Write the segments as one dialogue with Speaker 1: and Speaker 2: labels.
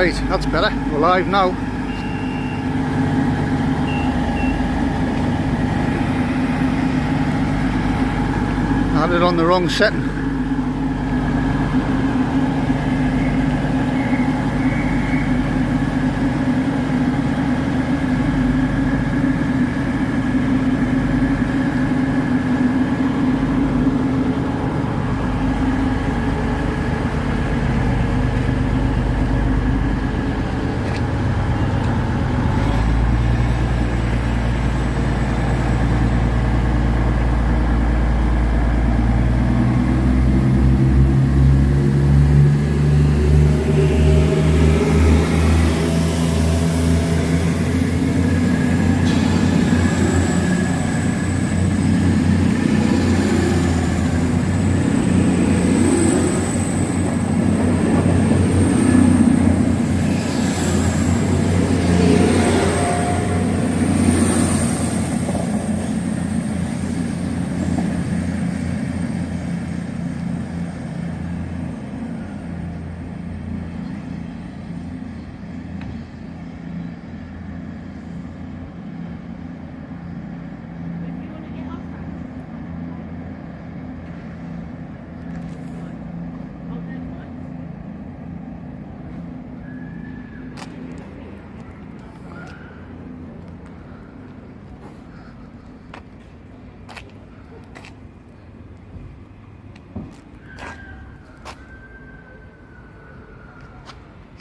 Speaker 1: Right, that's better. We're live now. Had it on the wrong setting.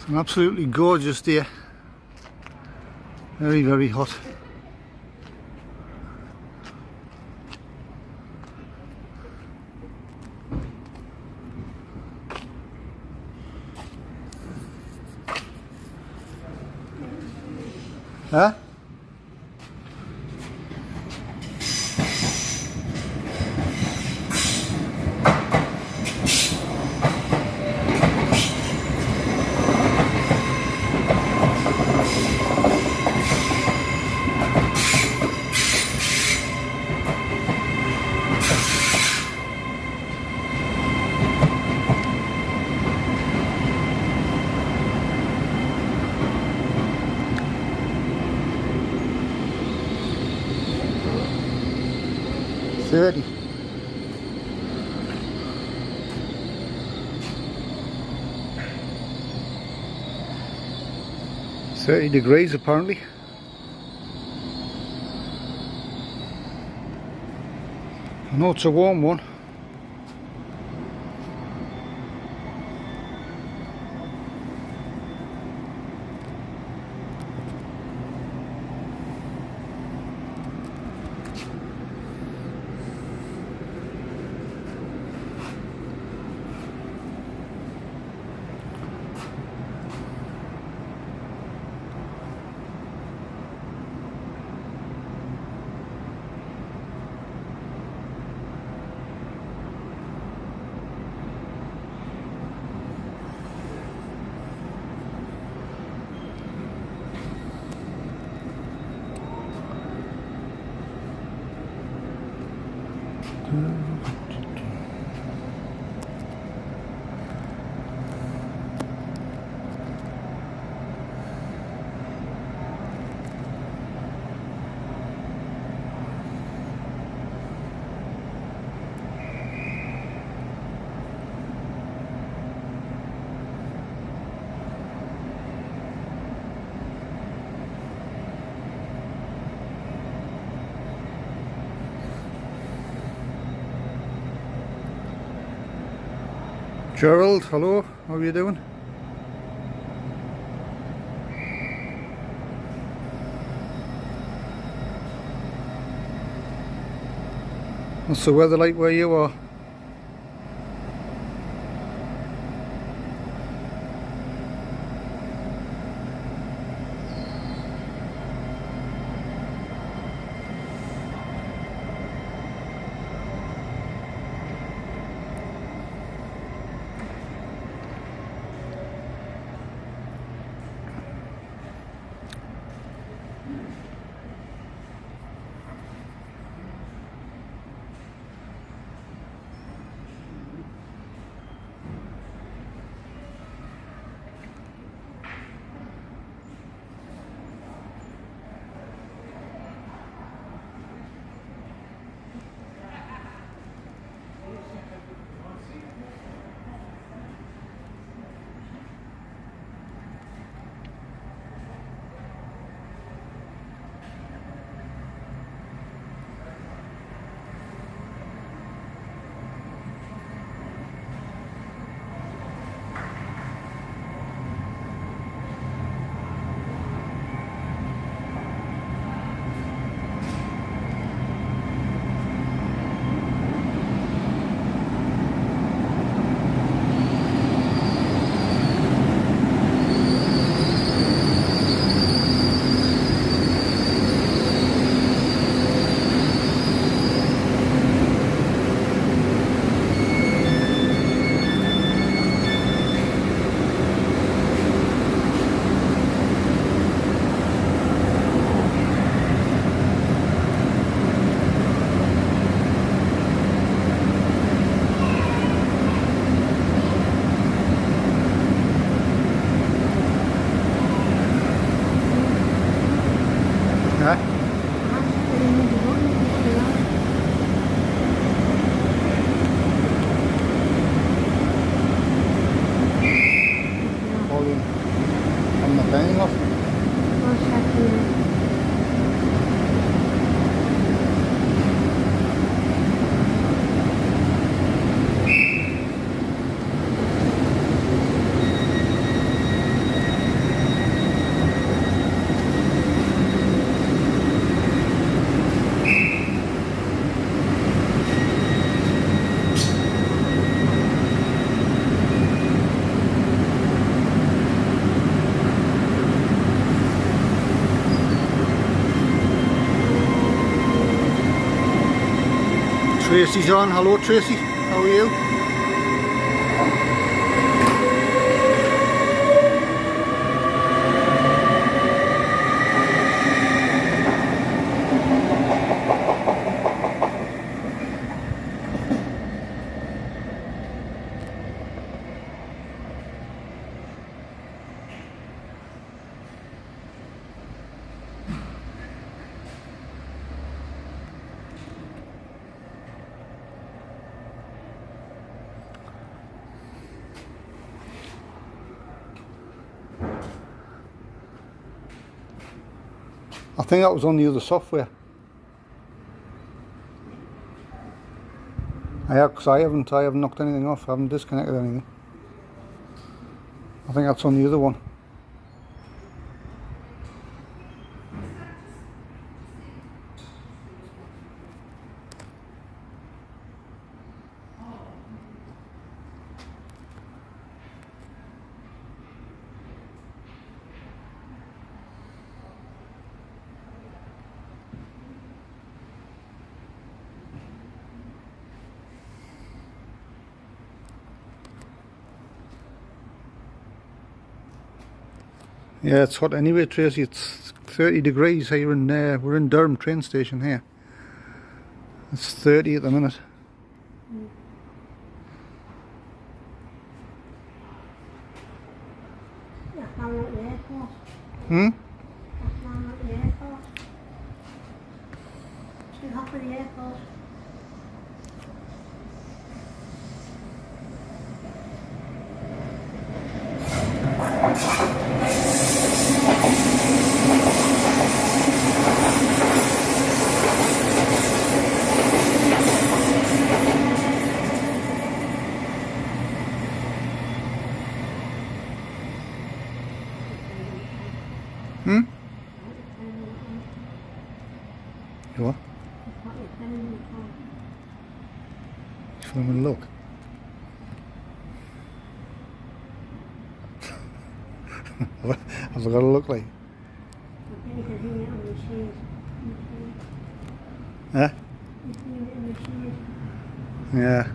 Speaker 1: It's an absolutely gorgeous day. Very, very hot. Huh? $30. $30 apparently. I know it's a warm one. Gerald, hello, how are you doing? What's the weather like where you are? Tracy's on. Hello Tracy, how are you? I think that was on the other software. Because I haven't knocked anything off. I haven't disconnected anything. I think that's on the other one. Yeah, it's hot anyway, Tracy. It's 30 degrees here in we're in Durham train station here. It's 30 at the minute. Hmm?
Speaker 2: Too hot for the airport.
Speaker 1: Hmm? You what? Show them a look. How's it got to look like? Huh? Yeah.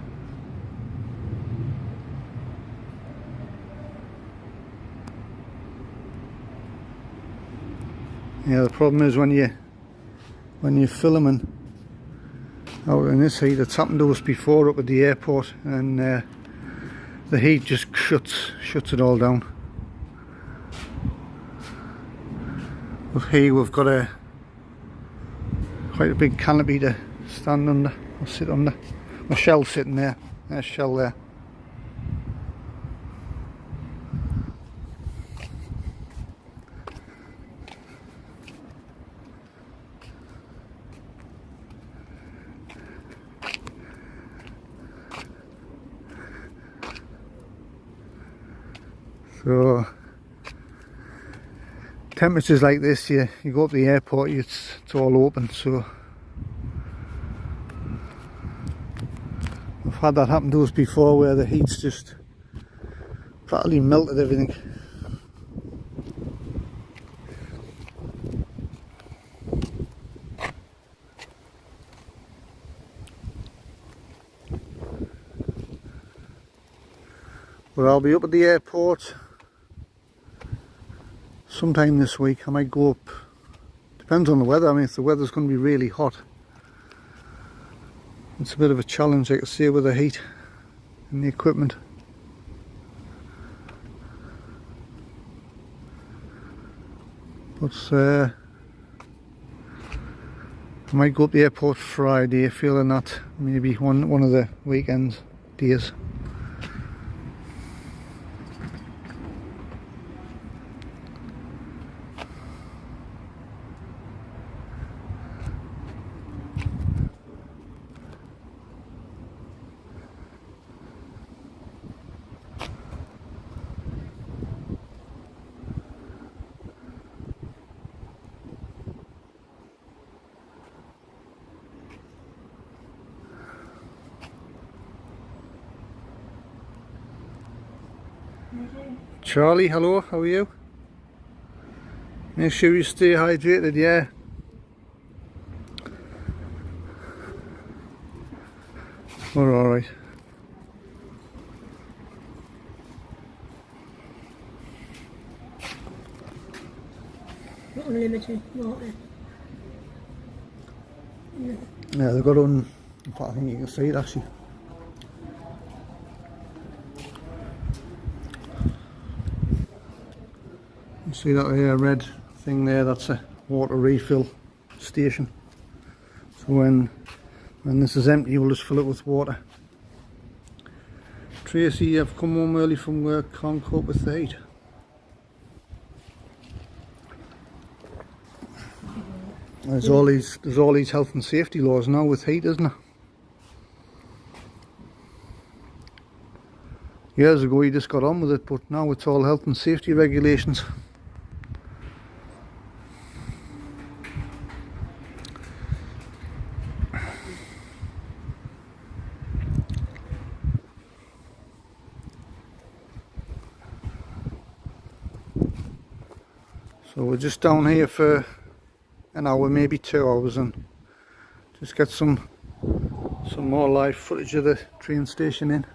Speaker 1: Yeah, the problem is when you're filming out in this heat, it's happened to us before up at the airport, and the heat just shuts it all down. But here we've got quite a big canopy to stand under or sit under. My shell's sitting there. There's shell there. So temperatures like this, you go up to the airport, it's all open. So we've had that happen to us before, where the heat's just practically melted everything. But I'll be up at the airport sometime this week. I might go up, depends on the weather. I mean, if the weather's going to be really hot, it's a bit of a challenge, I can see, with the heat and the equipment. But I might go up the airport Friday, feeling that maybe one of the weekend days. Charlie, hello, how are you? Make sure you stay hydrated, yeah. We're alright.
Speaker 2: Unlimited water.
Speaker 1: Yeah, they've got on. In fact, I think you can see it actually. You see that red thing there? That's a water refill station. So when this is empty, you'll just fill it with water. Tracy, I've come home early from work, can't cope with the heat. There's all these health and safety laws now with heat, isn't there? Years ago you just got on with it, but now it's all health and safety regulations. So we're just down here for an hour, maybe 2 hours, and just get some more live footage of the train station in.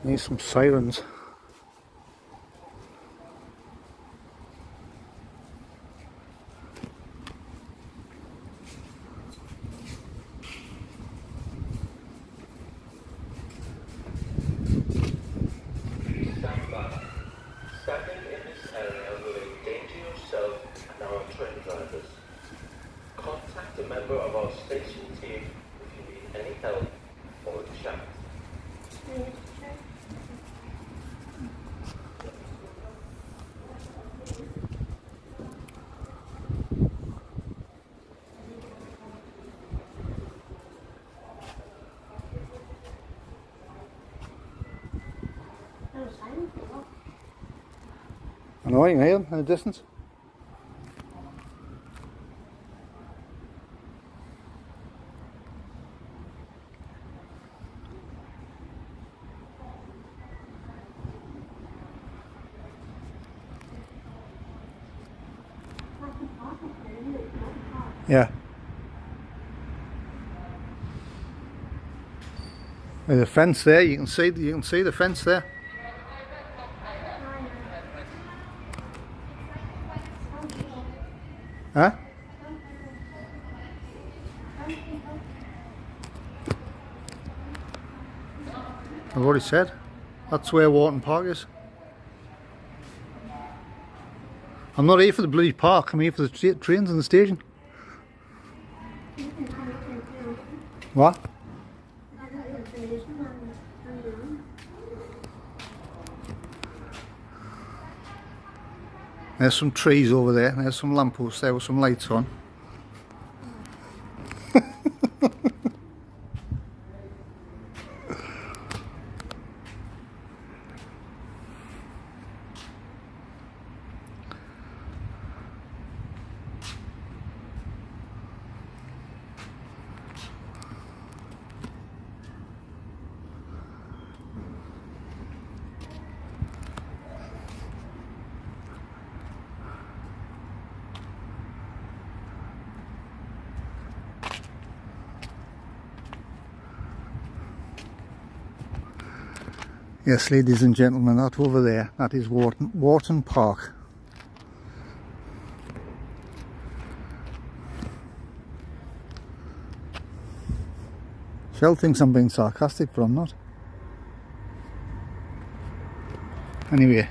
Speaker 1: Need some sirens.
Speaker 3: Standing in this area will endanger yourself and our train drivers. Contact a member of our station team if you need any help or a chat.
Speaker 1: I know, you can hear them in the distance. Yeah. There's a fence there. You can see the fence there. Huh? I've already said. That's where Wharton Park is. I'm not here for the bloody park. I'm here for the trains and the station. What? There's some trees over there. There's some lampposts there with some lights on. Yes, ladies and gentlemen, that over there, that is Wharton Park. Shell thinks I'm being sarcastic, but I'm not. Anyway.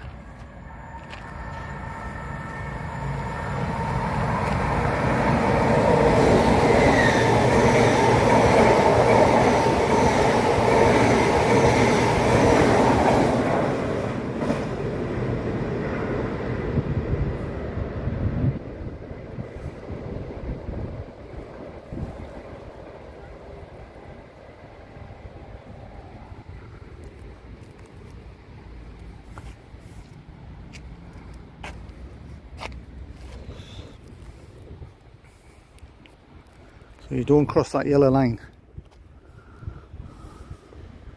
Speaker 1: So you don't cross that yellow line.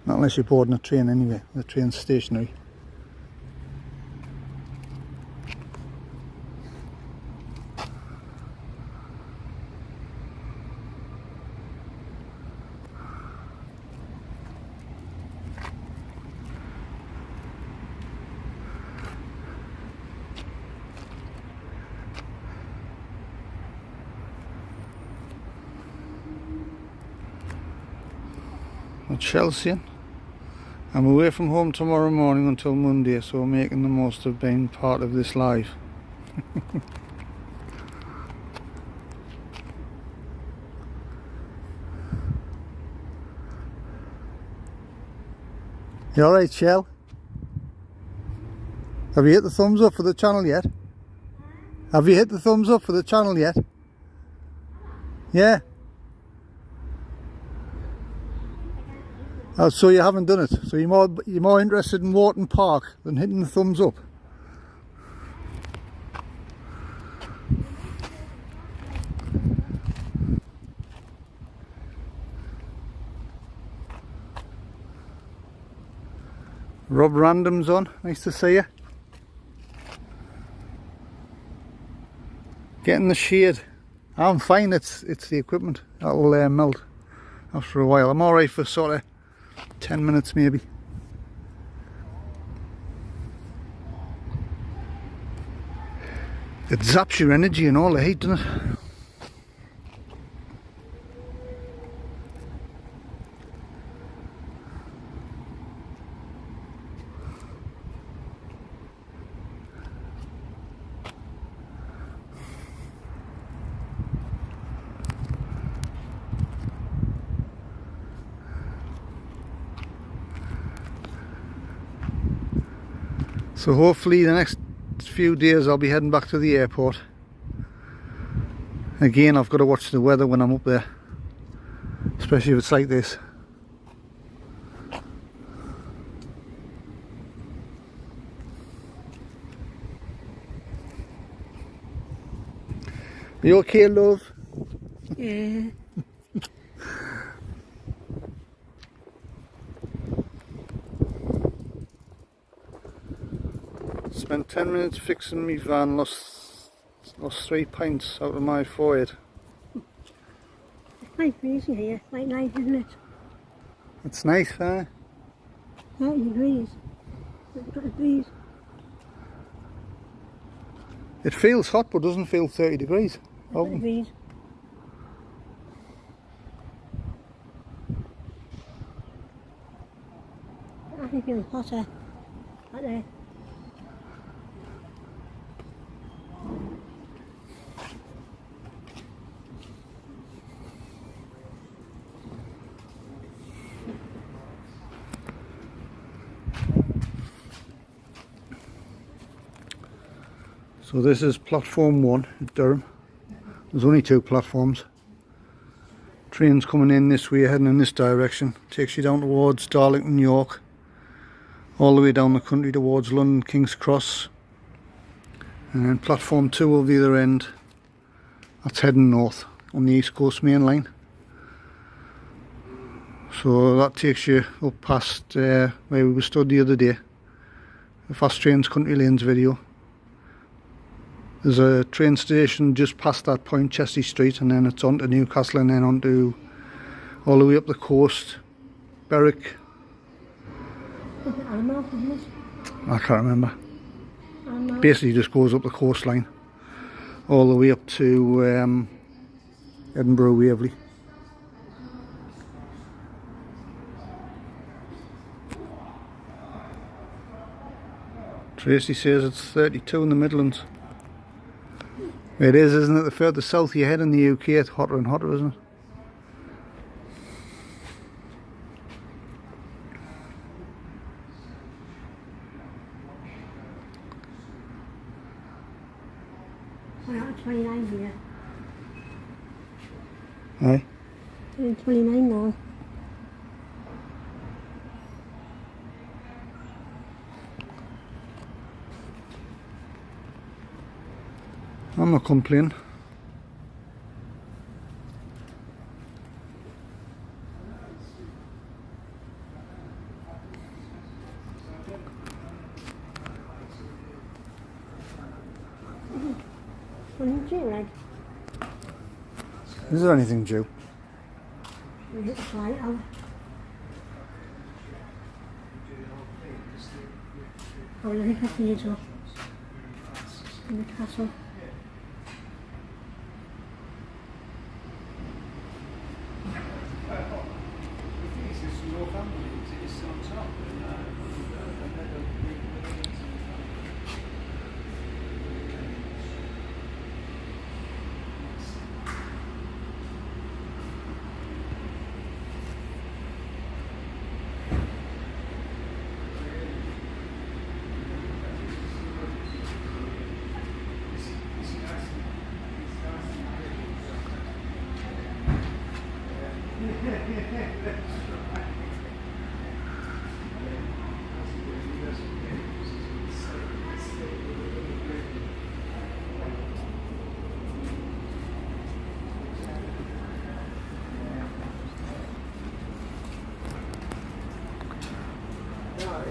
Speaker 1: Not unless you're boarding a train anyway. The train's stationary. At Chelsea. I'm away from home tomorrow morning until Monday, so I'm making the most of being part of this live. You alright, Shell? Have you hit the thumbs up for the channel yet? Have you hit the thumbs up for the channel yet? Yeah? Oh, so you haven't done it. So you're more interested in Wharton Park than hitting the thumbs up. Rob Random's on. Nice to see you. Getting the shade. I'm fine. It's the equipment that'll melt after a while. I'm alright for sort of 10 minutes maybe. It zaps your energy and all the heat, doesn't it? So hopefully the next few days I'll be heading back to the airport. Again, I've got to watch the weather when I'm up there, especially if it's like this. Are you okay, love?
Speaker 2: Yeah.
Speaker 1: Spent 10 minutes fixing me van, lost 3 pints out of my forehead.
Speaker 2: It's quite breezy here, quite nice, isn't it?
Speaker 1: It's nice, huh?
Speaker 2: 30 degrees. It's got a breeze.
Speaker 1: It feels hot but doesn't feel 30 degrees.
Speaker 2: It's got a breeze. I think it feels hotter out there.
Speaker 1: So this is platform 1 at Durham. There's only 2 platforms. Trains coming in this way, heading in this direction. Takes you down towards Darlington, York. All the way down the country towards London, King's Cross. And then platform 2 over the other end. That's heading north on the East Coast Main Line. So that takes you up past where we were stood the other day. The Fast Trains Country Lanes video. There's a train station just past that point, Chesty Street, and then it's on to Newcastle and then on to all the way up the coast, Berwick.
Speaker 2: Is it Almouth, isn't it?
Speaker 1: I can't remember.
Speaker 2: Almouth.
Speaker 1: Basically just goes up the coastline all the way up to Edinburgh, Waverley. Tracy says it's 32 in the Midlands. It is, isn't it? The further south you head in the UK, it's hotter and hotter, isn't it?
Speaker 2: We're at 29 here.
Speaker 1: Aye.
Speaker 2: We're 29 now.
Speaker 1: I'm not complaining. Is there anything due?
Speaker 2: We hit the flight out. Oh, look at the cathedral. In the castle.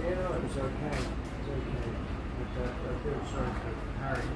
Speaker 4: It was okay. But I feel sorry for Harry.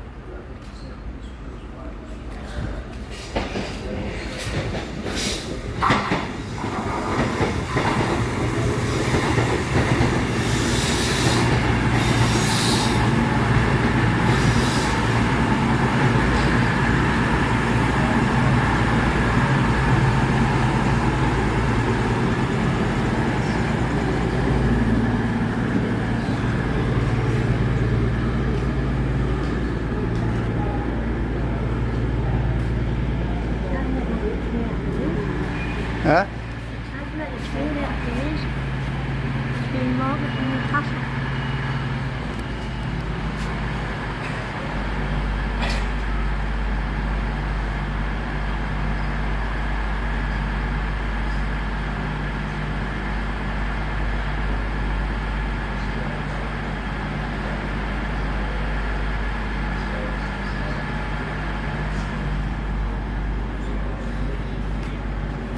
Speaker 1: Huh?
Speaker 2: I've let you through there for years. It's been Margaret in the castle.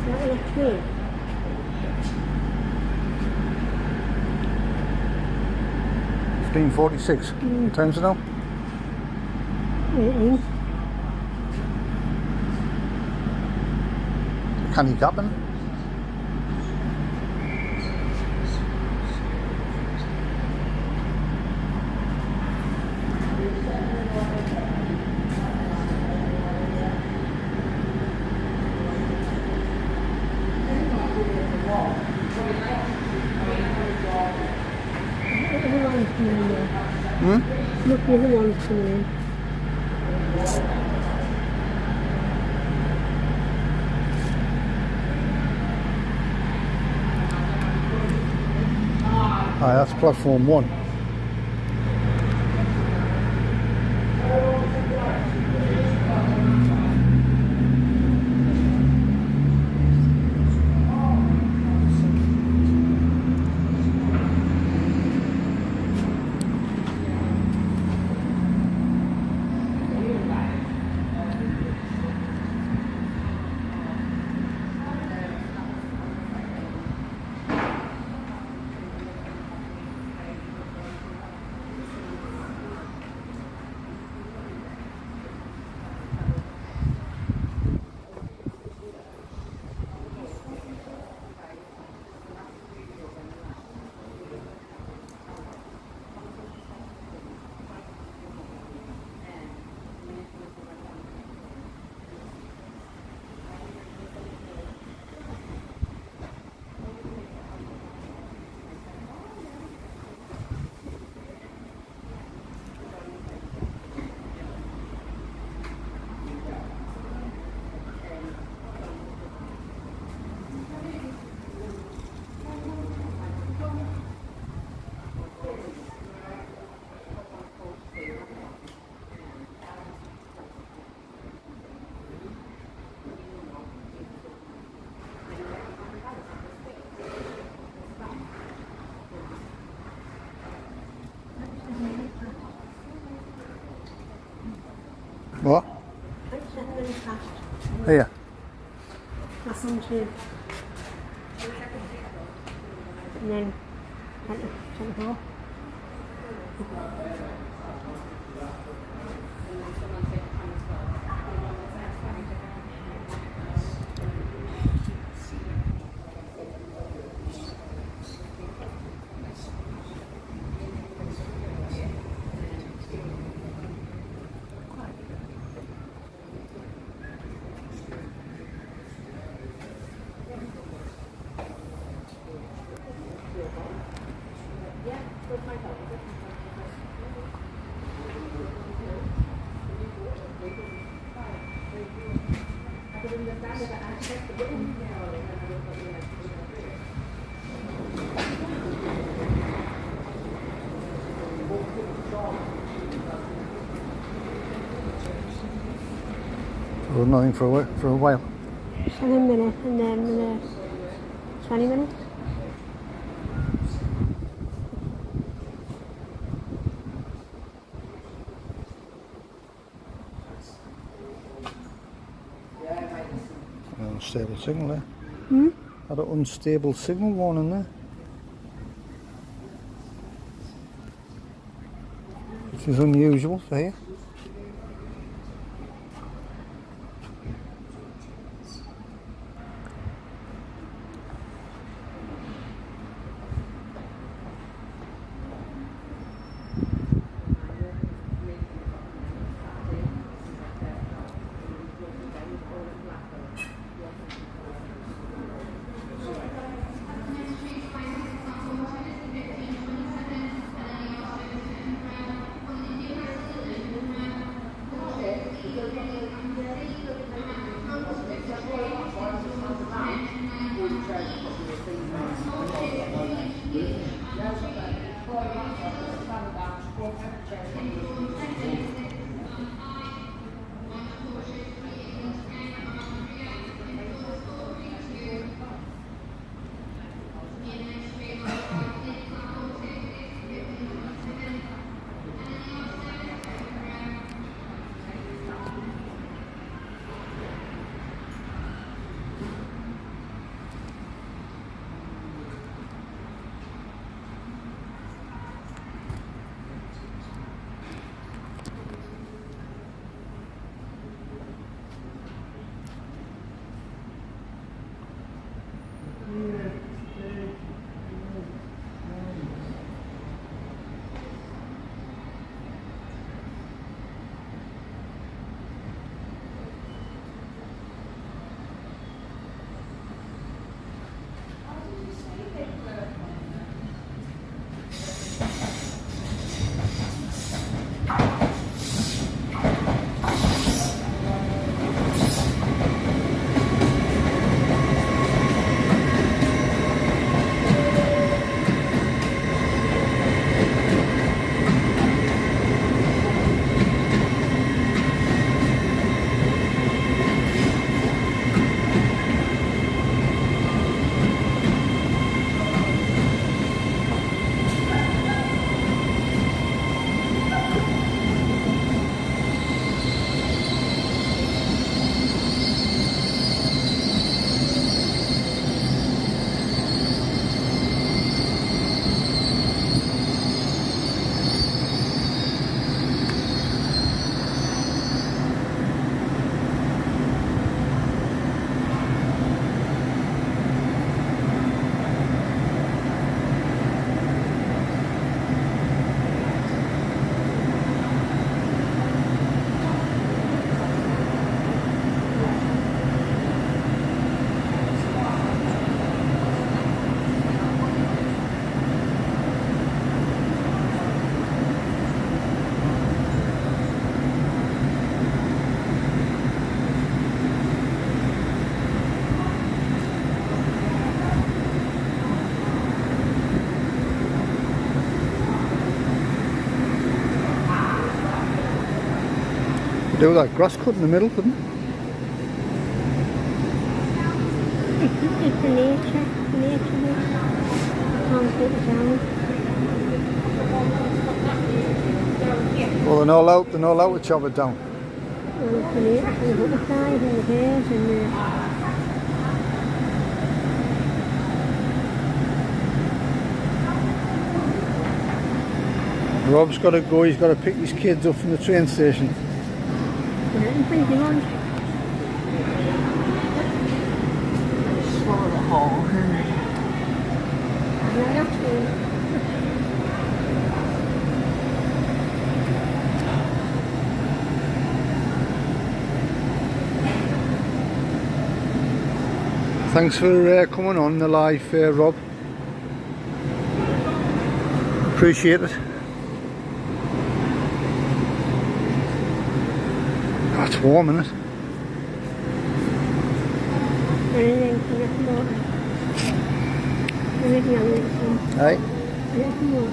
Speaker 2: What in a tree?
Speaker 1: 15:46. What time's it now?
Speaker 2: It is.
Speaker 1: Can he happen?
Speaker 2: Everyone's coming in there.
Speaker 1: Hmm?
Speaker 2: Look, everyone's coming in.
Speaker 1: Aye, that's platform 1. What?
Speaker 2: Like 7 minutes past.
Speaker 1: Here.
Speaker 2: That's on tube. And then 24.
Speaker 1: Or nothing for a while.
Speaker 2: 7 minutes and then 20 minutes.
Speaker 1: Unstable signal there.
Speaker 2: Hmm?
Speaker 1: Had an unstable signal warning there. Which is unusual for here. Do that grass cut in the middle, couldn't it?
Speaker 2: It's the nature. Can't put it down.
Speaker 1: Well, they're not allowed to chop it down.
Speaker 2: And the butterflies and the birds and the...
Speaker 1: Rob's got to go, he's got to pick his kids up from the train station.
Speaker 2: Thank you, Mum.
Speaker 5: Swallow the whole.
Speaker 2: Yeah, that's good.
Speaker 1: Thanks for coming on the live, Rob. Appreciate it. That's warm, isn't it?
Speaker 2: Anything to get more. Anything I'll get some.
Speaker 1: Aye.
Speaker 2: Get some more.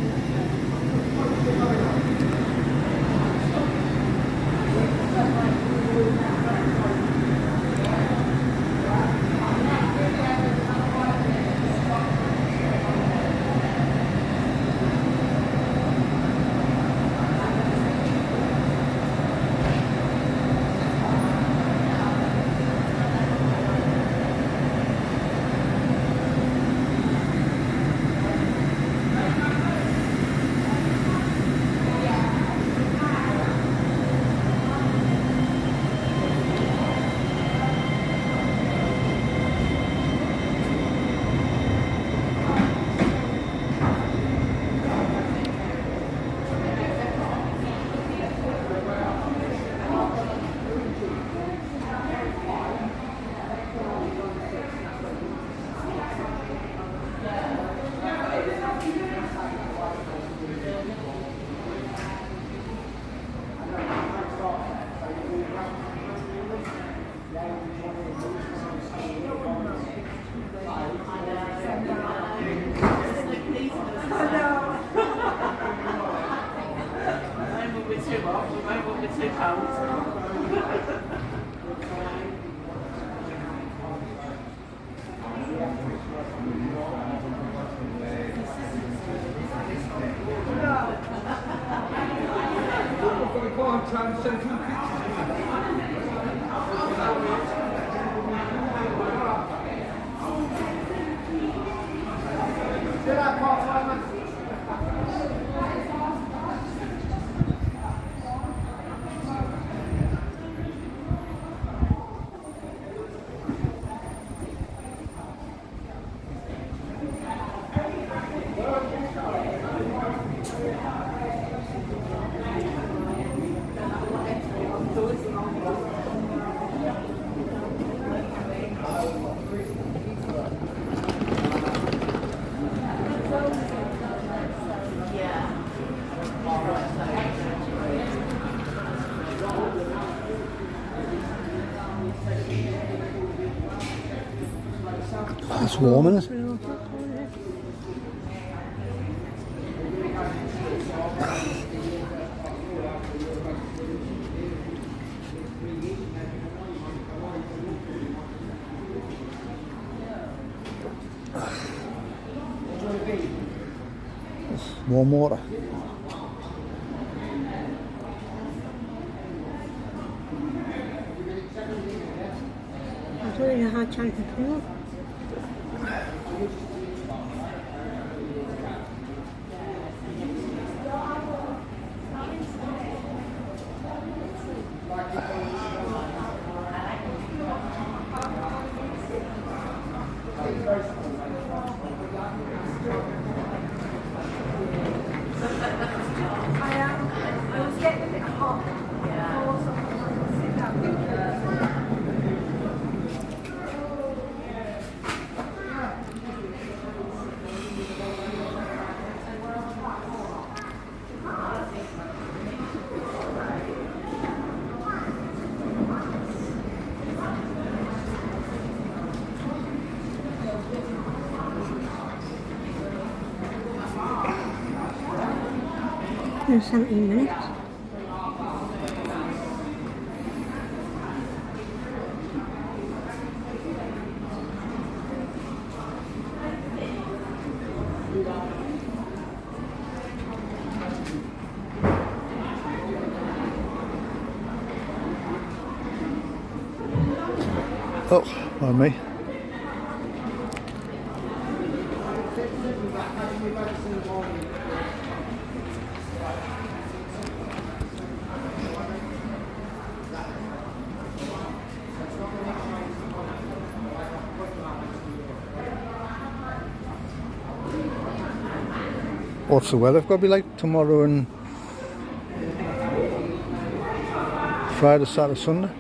Speaker 1: It's warm, isn't it? Warm water.
Speaker 2: I thought you had chance to come.
Speaker 5: I was getting a bit hot.
Speaker 2: In 17 minutes.
Speaker 1: Oh, on me. What's the weather going to be like tomorrow and Friday, Saturday, Sunday?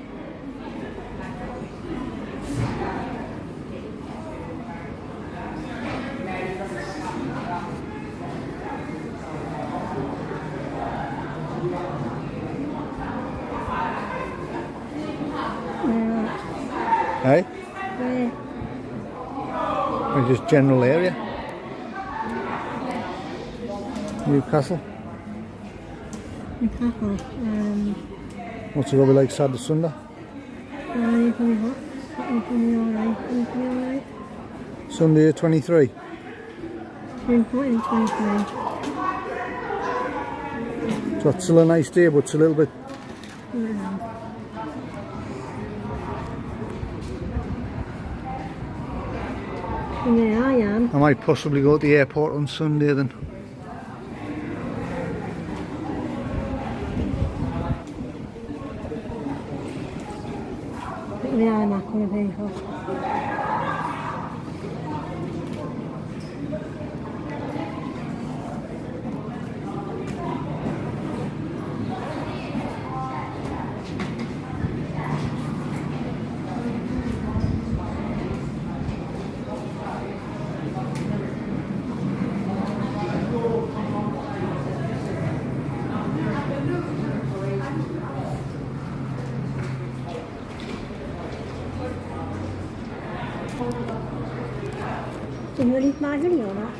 Speaker 1: Hey?
Speaker 2: Where?
Speaker 1: Or just general area? Newcastle?
Speaker 2: Newcastle.
Speaker 1: What's it going to be like Saturday, Sunday?
Speaker 2: It's gonna be hot. It's gonna be alright. It's gonna be alright.
Speaker 1: Sunday 23?
Speaker 2: Between 40 and 25.
Speaker 1: So it's still a nice day, but it's a little bit...
Speaker 2: Yeah, I am.
Speaker 1: I might possibly go to the airport on Sunday then.
Speaker 2: We are not going to be hot. Did you release my video or not?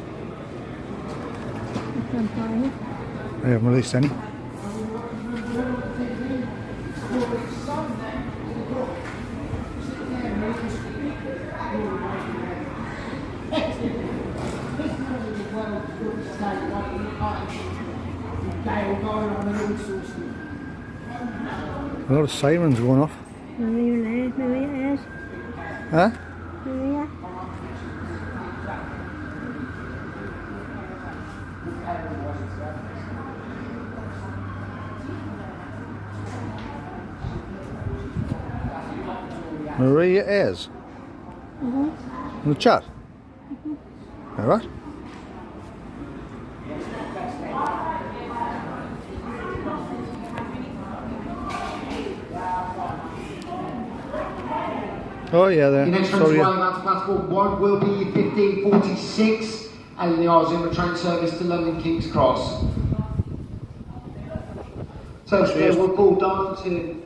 Speaker 2: I'm fine.
Speaker 1: I haven't released any. A lot of sirens going off.
Speaker 2: Maria is.
Speaker 1: Huh?
Speaker 2: Maria.
Speaker 1: Maria Ayres? In the chat? Alright. Oh yeah, there.
Speaker 6: The next
Speaker 1: Sorry.
Speaker 6: flying out to platform 1 will be 1546 and the Zuma train service to London King's Cross. So today we'll call Darlington,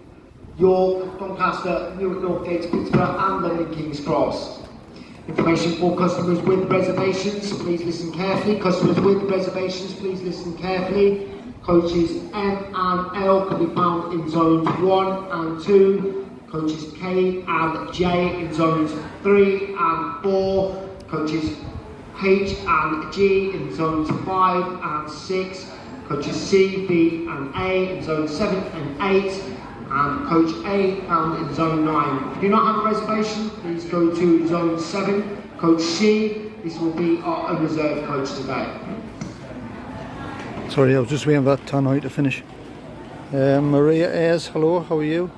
Speaker 6: York, Doncaster, Newark Northgate, Pittsburgh and London King's Cross. Information for customers with reservations, please listen carefully. Customers with reservations, please listen carefully. Coaches M and L can be found in zones 1 and 2. Coaches K and J in zones 3 and 4. Coaches H and G in zones 5 and 6. Coaches C, B and A in zones 7 and 8. And Coach A found in zone 9. If you do not have a reservation, please go to zone 7. Coach C, this will be our unreserved coach today.
Speaker 1: Sorry, I was just waiting for that tannoy to finish. Maria Ayres, hello, how are you?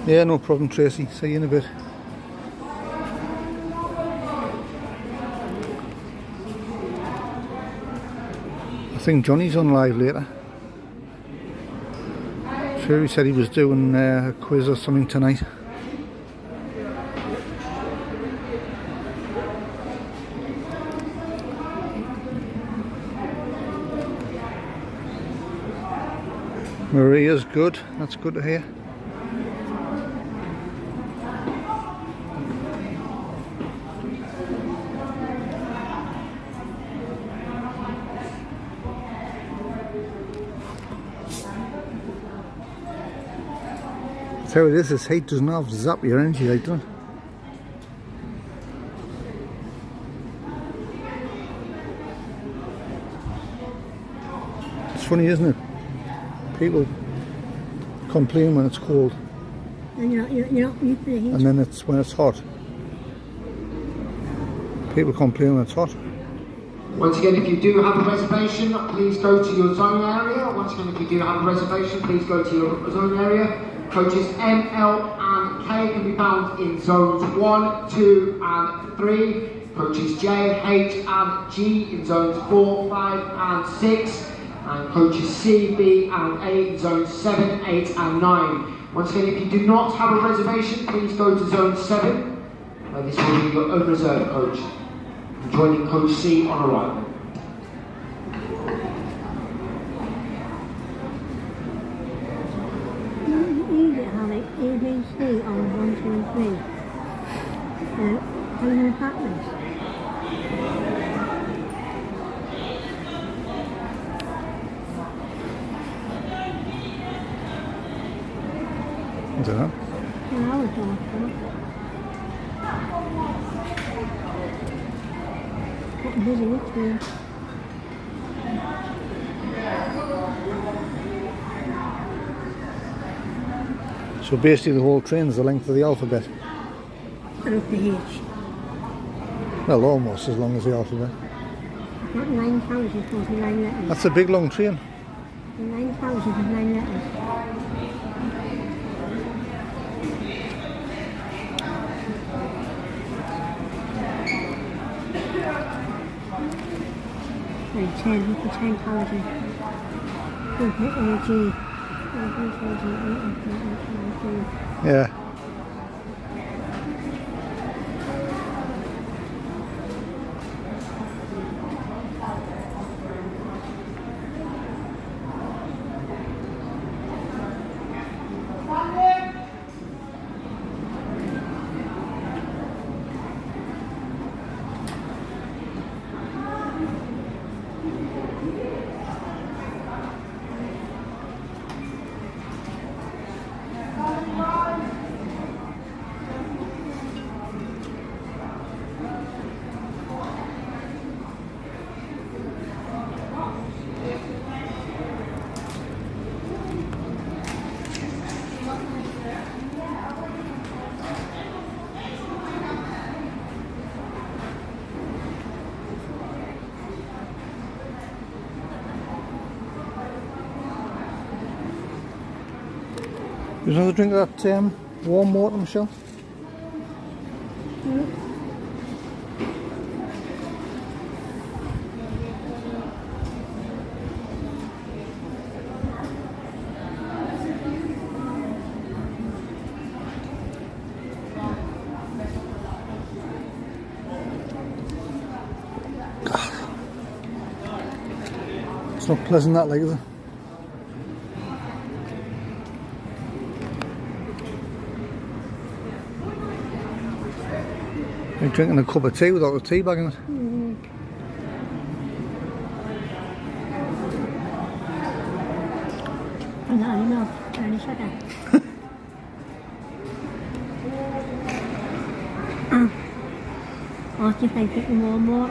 Speaker 1: Yeah, no problem, Tracy. See you in a bit. I think Johnny's on live later. Sure, he said he was doing a quiz or something tonight. Maria's good. That's good to hear. That's how it is, this heat doesn't have to zap your energy, like, doesn't it? It's funny, isn't it? People complain when it's cold.
Speaker 2: And you're not used to the heat.
Speaker 1: And then it's when it's hot. People complain when it's hot.
Speaker 6: Once again, if you do have a reservation, please go to your zone area. Once again, if you do have a reservation, please go to your zone area. Coaches M, L and K can be found in zones 1, 2 and 3. Coaches J, H and G in zones 4, 5 and 6. And coaches C, B and A in zones 7, 8 and 9. Once again, if you do not have a reservation, please go to zone 7. This will be your own reserve coach. Joining coach C on arrival.
Speaker 2: You get Harry, A, B, C on 1, 2 and 3. How are you going to pack this?
Speaker 1: I don't know.
Speaker 2: Well, I was off. Getting busy this week.
Speaker 1: So basically the whole train's the length of the alphabet.
Speaker 2: And up the H.
Speaker 1: Well, almost as long as the alphabet.
Speaker 2: I've got 9,049 letters.
Speaker 1: That's a big long train.
Speaker 2: 9,009 letters. And 10, look at 10,000. Look at AG.
Speaker 1: Yeah. There's another drink of that warm water, Michelle? It's not pleasant that, like, is it? You're drinking a cup of tea without a tea bag in it.
Speaker 2: I'm not enough. Any second. I'll just like getting more and more.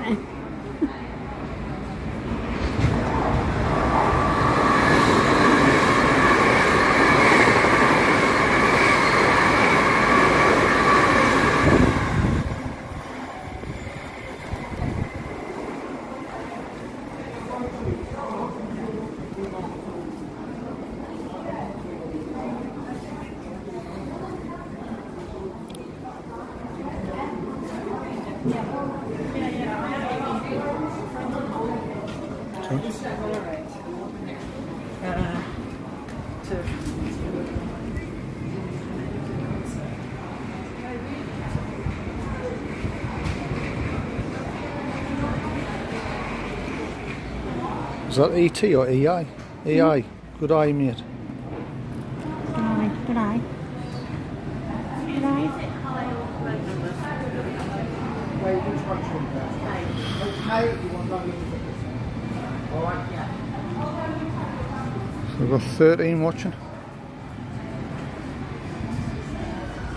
Speaker 1: Is that ET or EI? EI. Good eye, mate.
Speaker 2: Good eye. Good eye.
Speaker 4: Wait, which one's from there? Okay, you want that little bit? Alright, yeah.
Speaker 1: So we've got 13 watching.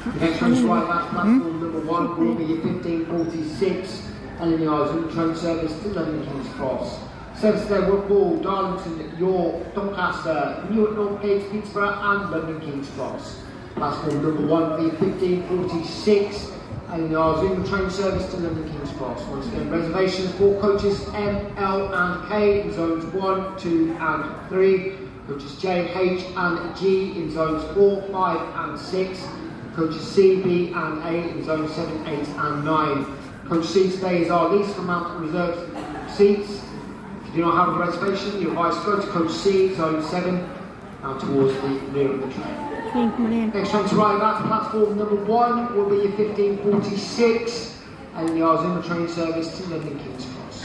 Speaker 6: The next race right, that's platform number 1 will be your 1546 LNER's train service to London King's Cross. Service today will Paul, Darlington, York, Doncaster, Newark, Northgate, Peterborough and London King's Cross. Platform number 1 will be 1546, and the Zuma train service to London King's Cross. Once again, reservations for coaches M, L and K in zones 1, 2 and 3, coaches J, H and G in zones 4, 5 and 6, coaches C, B and A in zones 7, 8 and 9. Coach C today is our least amount of reserved seats. If you do not have a reservation, you're advised to go to coach C, zone 7, and towards the rear of the train. Next train to arrive at platform number 1 will be 1546, and the Zuma train service to London King's Cross.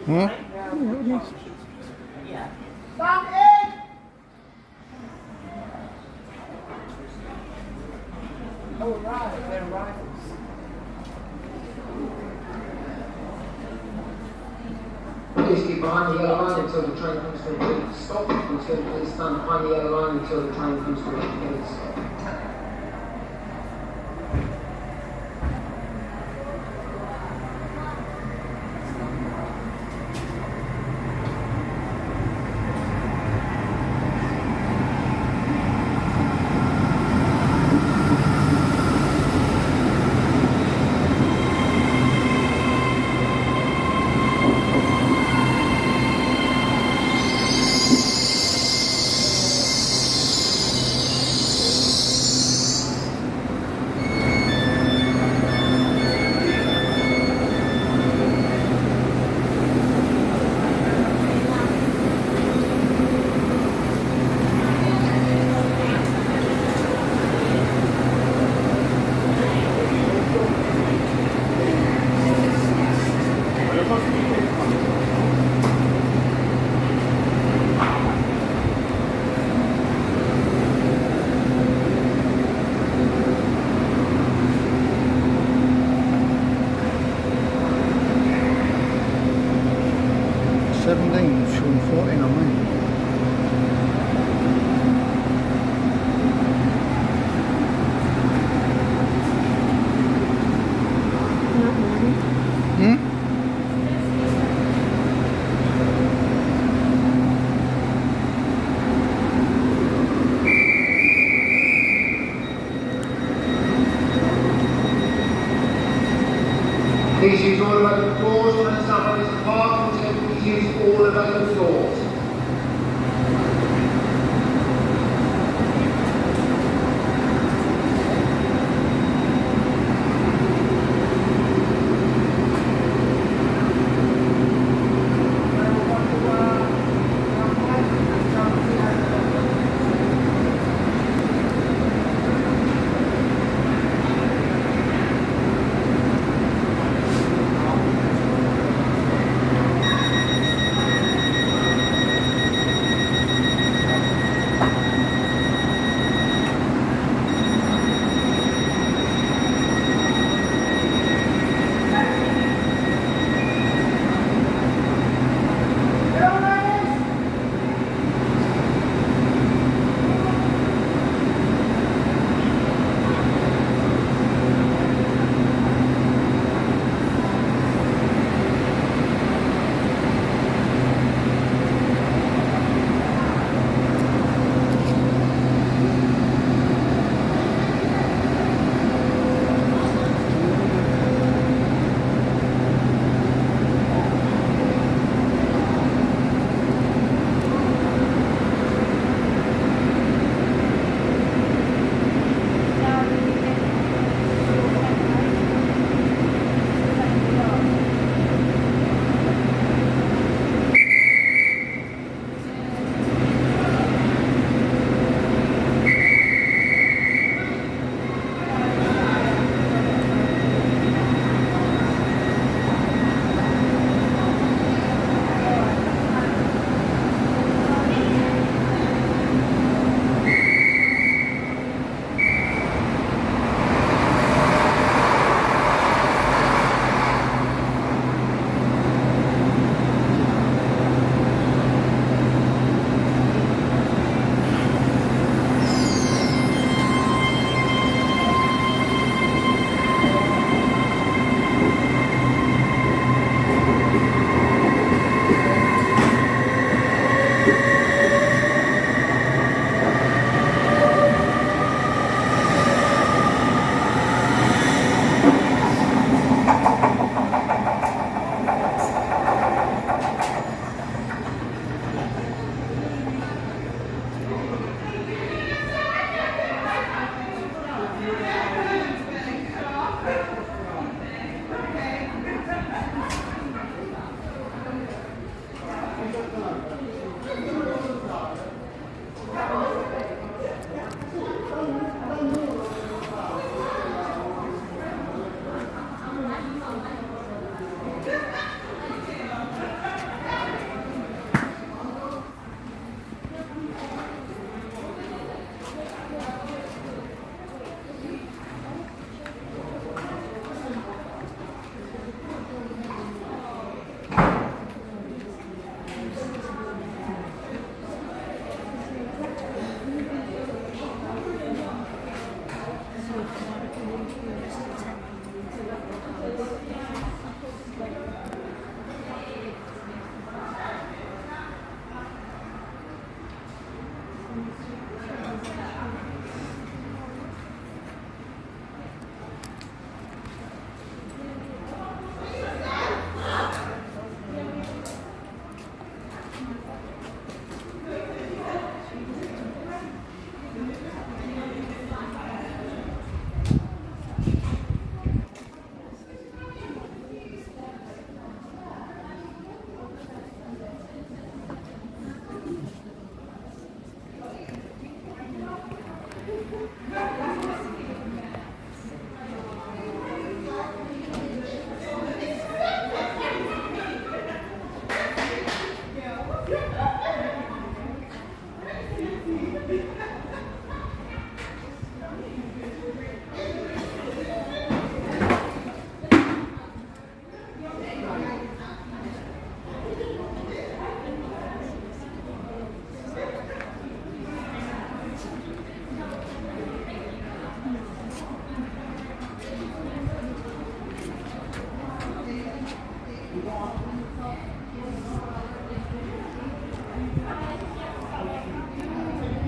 Speaker 1: Huh?
Speaker 4: Oh, right, they're rivals.
Speaker 6: Please keep behind the yellow line until the train comes to a complete stop. Please stand behind the yellow line until the train comes to a complete stop.
Speaker 1: Showing 14 on mine.
Speaker 6: Please use all available doors when it's up on this department. Please use all available doors.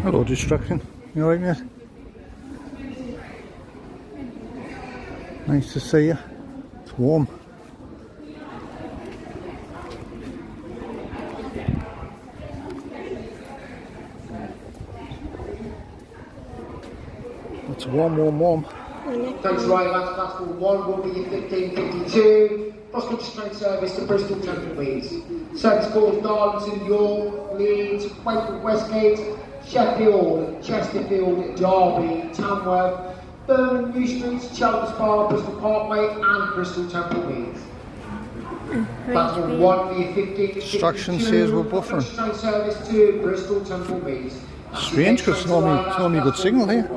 Speaker 1: Hello, distraction. You alright, mate? Nice to see you. It's warm. It's warm, warm, warm.
Speaker 6: Thanks, right. Last platform 1 will be 15:52. Cross-country train service to Bristol Templemead. Service calls Darlington, York, Leeds, Wakefield, Westgate, Sheffield, Chesterfield, Derby, Tamworth, Birmingham, New Street, Chelmsford Spa, Bristol Parkway, and Bristol Templemead. Platform 1 will be 15:52.
Speaker 1: Instruction says we're buffering.
Speaker 6: Train service to Bristol Templemead.
Speaker 1: Strange, because it's normally good signal here.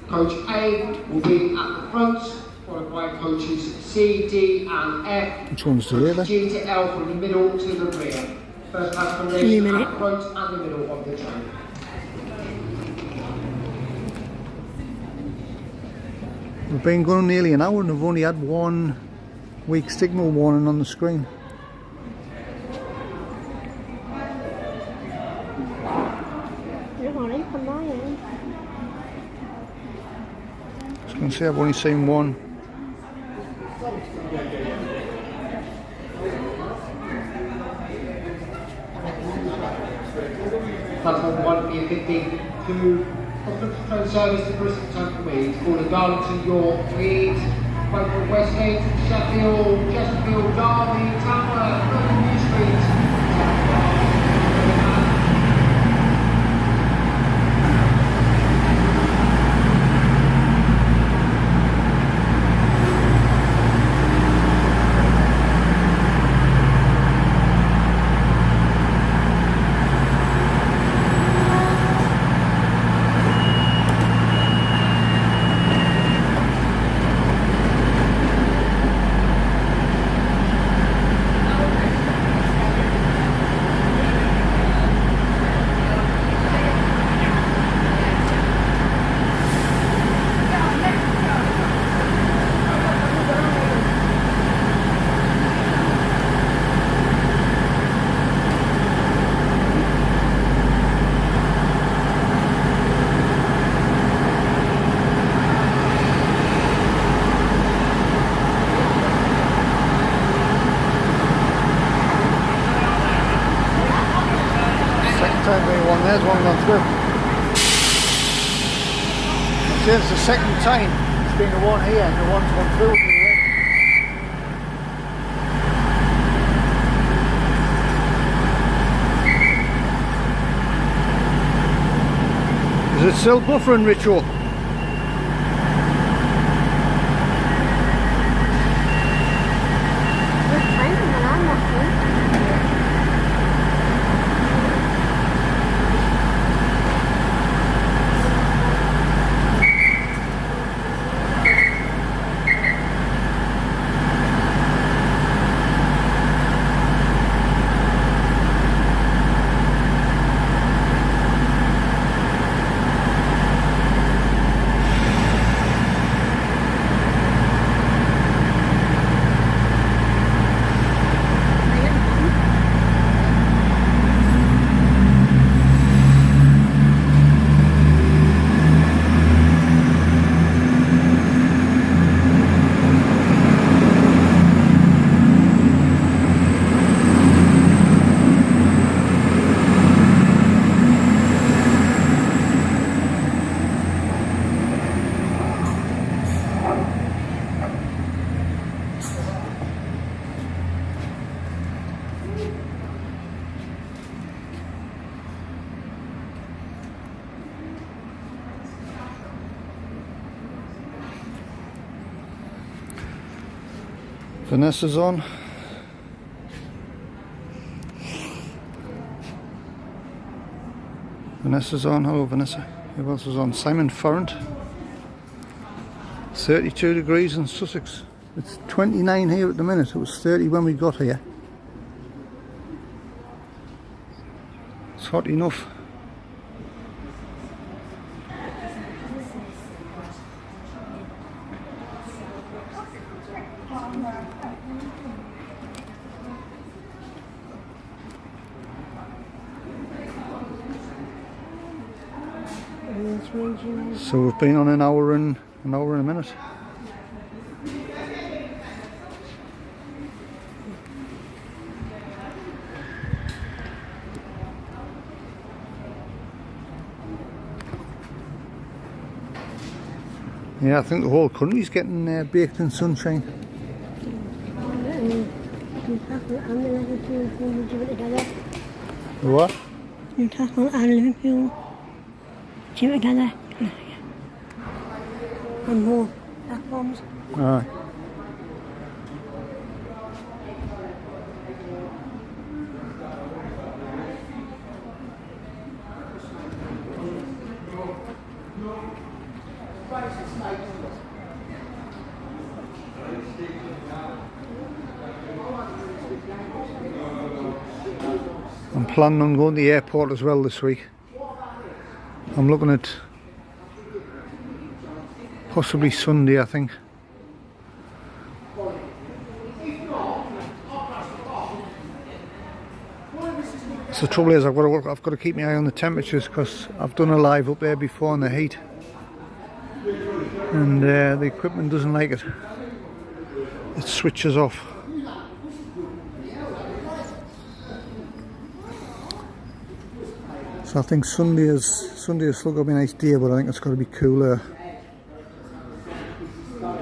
Speaker 6: Coach A will be at the front, followed by coaches C, D and F.
Speaker 1: Which one's the other?
Speaker 6: G to L from the middle to the rear. First class combination at the front and the middle of the train.
Speaker 1: We've been going nearly an hour and we've only had 1 weak signal warning on the screen.
Speaker 2: You're running from my end.
Speaker 1: I was going to say I've only seen 1.
Speaker 6: Platform 1 will be 15:52. Cross-country train service to Bristol Templemead, calling Darlington, York, Leeds, Wakefield, Westgate, Sheffield, Chesterfield, Derby, Tamworth, Birmingham, New Street.
Speaker 1: There's one gone through. See, it's the second time it's been the one here and the one's gone through. Is it still buffering, Richo? Vanessa's on. Vanessa's on. Hello, Vanessa. Who else is on? Simon Farrant. 32 degrees in Sussex. It's 29 here at the minute. It was 30 when we got here. It's hot enough. So we've been on an hour and a minute. Yeah, I think the whole country's getting baked in sunshine. What?
Speaker 2: Newcastle and Liverpool do it together. And more platforms.
Speaker 1: Aye. I'm planning on going to the airport as well this week. I'm looking at possibly Sunday, I think. So the trouble is I've got to keep my eye on the temperatures because I've done a live up there before in the heat, and the equipment doesn't like it. It switches off. So I think Sunday is still going to be a nice day, but I think it's got to be cooler. So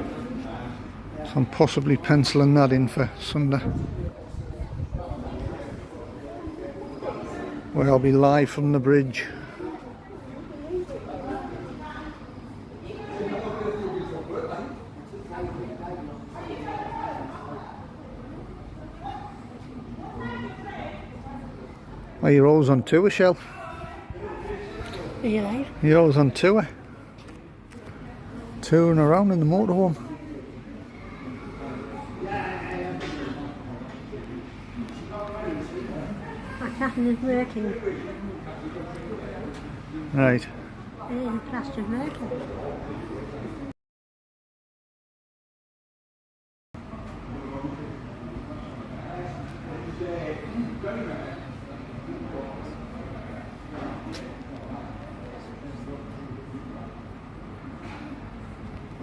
Speaker 1: I'm possibly penciling that in for Sunday, where I'll be live from the bridge. Well, you're always on tour, Shell.
Speaker 2: Are you live?
Speaker 1: You're always on tour. Touring around in the motorhome.
Speaker 2: What's happening is working.
Speaker 1: Right.
Speaker 2: It is a plaster working.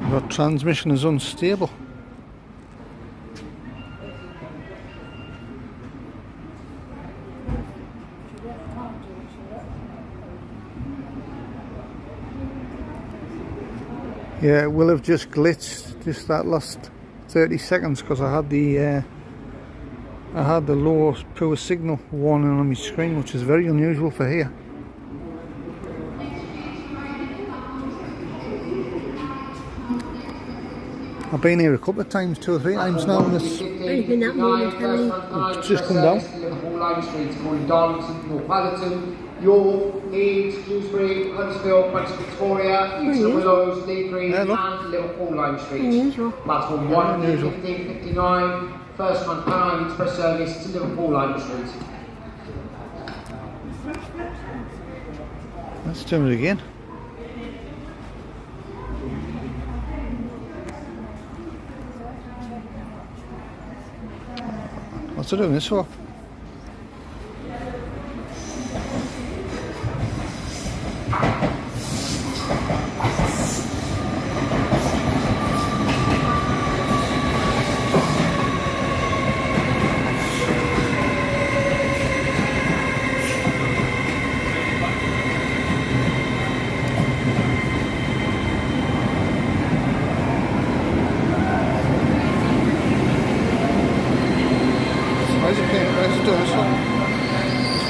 Speaker 1: Your transmission is unstable. Yeah, it will have just glitched just that last 30 seconds because I had the low poor signal warning on my screen, which is very unusual for here. I've been here a couple of times, 2 or 3 times now, and it's just come down.
Speaker 6: Liverpool Line Street, going Darlington, Northallerton, York, Leeds, Dewsbury, Huntsville, West Victoria, East Willows, Lee Green, and Liverpool Line Street.
Speaker 2: Unusual.
Speaker 6: Platform 1, 1559, first one Panama Express service to Liverpool Line Street.
Speaker 1: Let's do it again. What's it doing this for?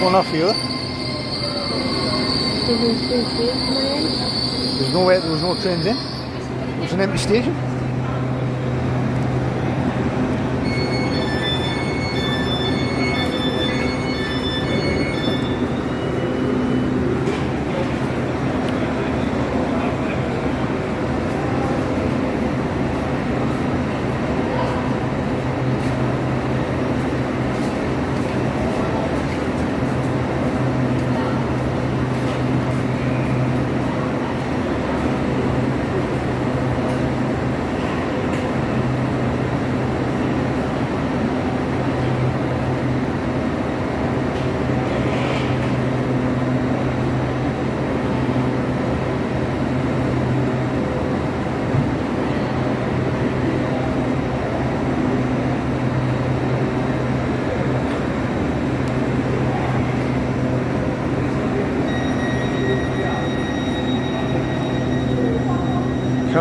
Speaker 1: One after the other. There was no trains in. It was an empty station.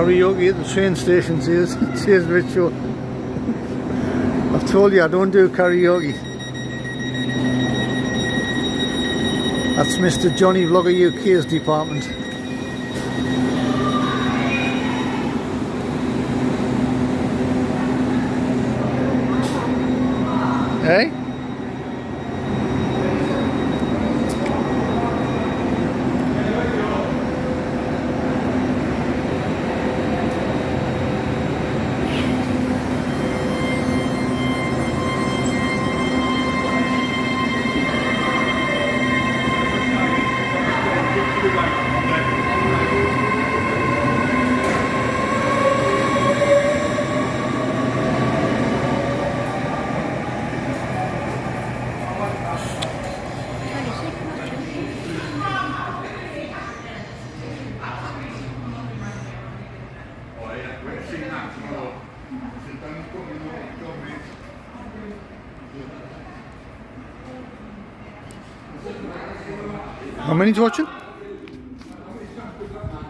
Speaker 1: Karaoke at the train station, says Richo. I've told you I don't do karaoke. That's Mr. Johnny Vlogger UK's department. Hey? How many's watching?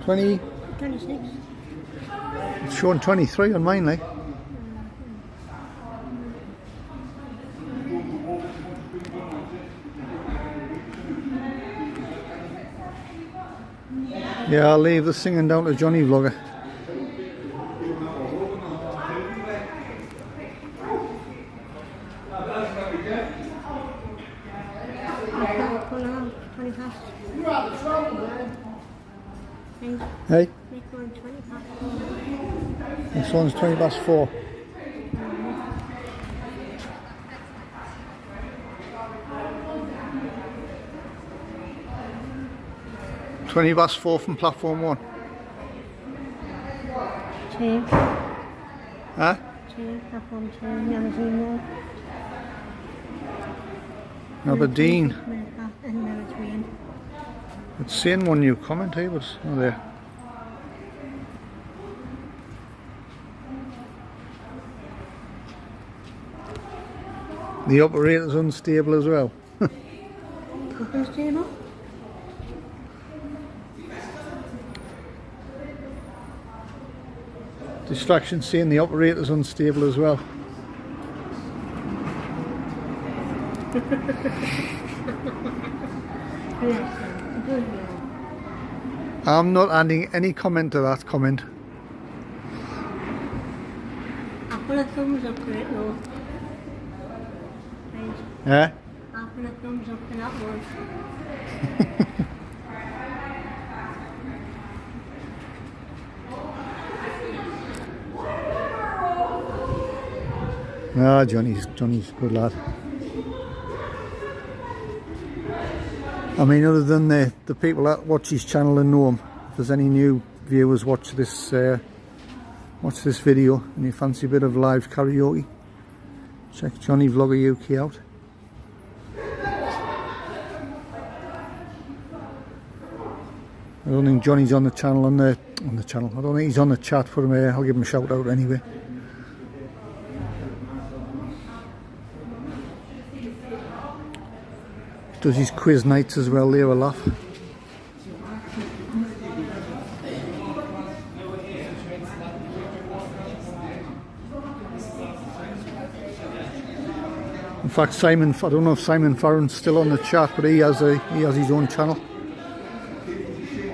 Speaker 1: 20?
Speaker 2: 26.
Speaker 1: It's showing 23 on mine, like. Yeah, I'll leave the singing down to Johnny Vlogger. Hey? This one's 20 past 4. Twenty past 4 from platform 1.
Speaker 2: Two.
Speaker 1: Huh?
Speaker 2: Two. Platform 2. Aberdeen.
Speaker 1: Aberdeen.
Speaker 2: And Aberdeen.
Speaker 1: It's saying one new comment here, but oh there. The operator's unstable as well.
Speaker 2: Unstable?
Speaker 1: Distraction saying the operator's unstable as well. I'm not adding any comment to that comment.
Speaker 2: I'll put a thumbs up for it though.
Speaker 1: Yeah?
Speaker 2: I'll put a thumbs up for that one.
Speaker 1: Ah, Johnny's a good lad. I mean, other than the people that watch his channel and know him, if there's any new viewers watch this video and you fancy a bit of live karaoke, check Johnny Vlogger UK out. I don't think Johnny's on the channel I don't think he's on the chat for him. I'll give him a shout out anyway. Does his quiz nights as well, they were a laugh. In fact, Simon, I don't know if Simon Farron's still on the chat, but he has his own channel.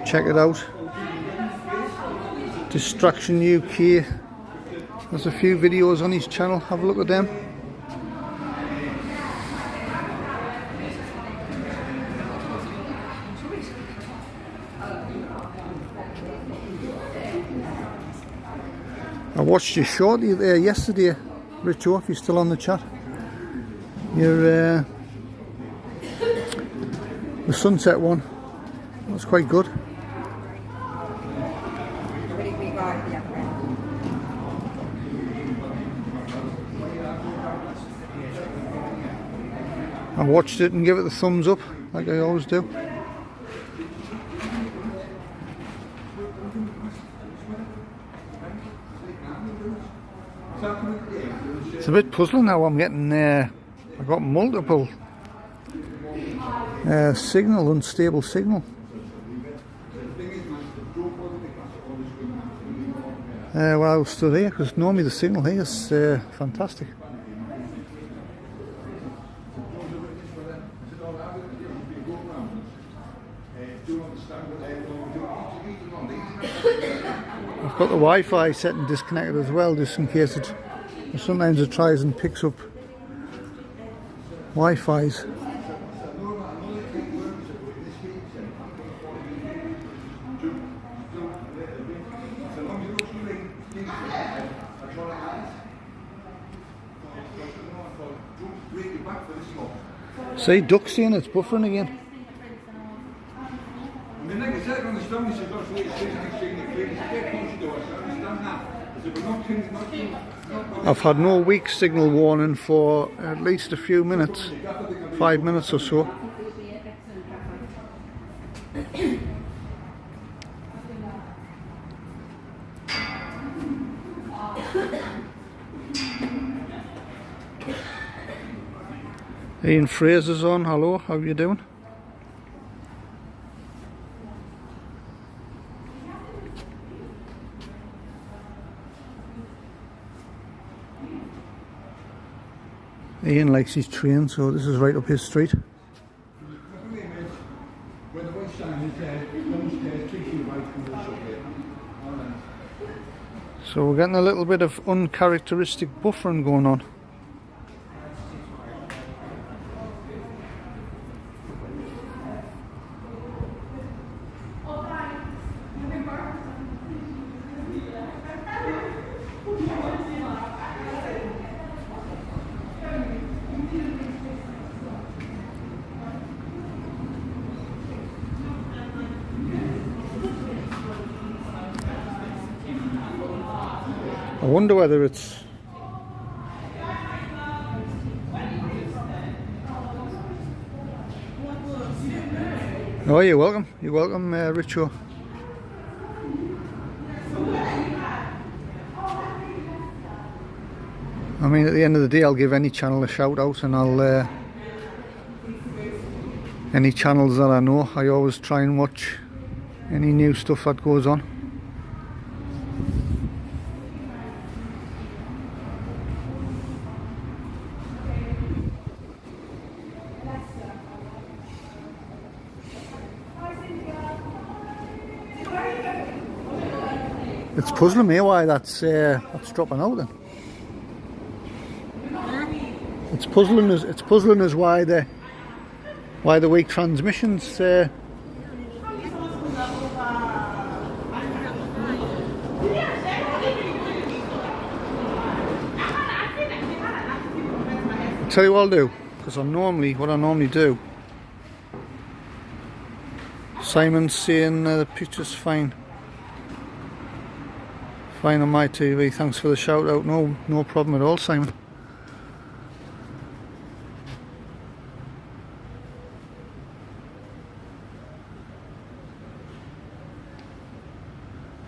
Speaker 1: Check it out. Distraction UK. There's a few videos on his channel. Have a look at them. I watched your short there yesterday, Richo, if you're still on the chat. Your the sunset one. That's quite good. I watched it and give it the thumbs up, like I always do. It's a bit puzzling now. I'm getting I've got multiple unstable signal. Well, I was still here because normally the signal here is fantastic. I've got the Wi-Fi set and disconnected as well, just in case it. Sometimes it tries and picks up Wi-Fi's. See, duck's saying it's buffering again. I've had no weak signal warning for at least a few minutes, 5 minutes or so. Ian Fraser's on. Hello, how are you doing? Ian likes his train, so this is right up his street. So we're getting a little bit of uncharacteristic buffering going on. I wonder whether it's... Oh, you're welcome. You're welcome, Richo. I mean, at the end of the day, I'll give any channel a shout out, and I'll any channels that I know, I always try and watch any new stuff that goes on. It's puzzling me why that's dropping out then. It's puzzling us. It's puzzling us why the weak transmissions. Tell you what I'll do, because what I normally do. Simon's saying the picture's fine. Fine on my TV. Thanks for the shout out. No problem at all, Simon.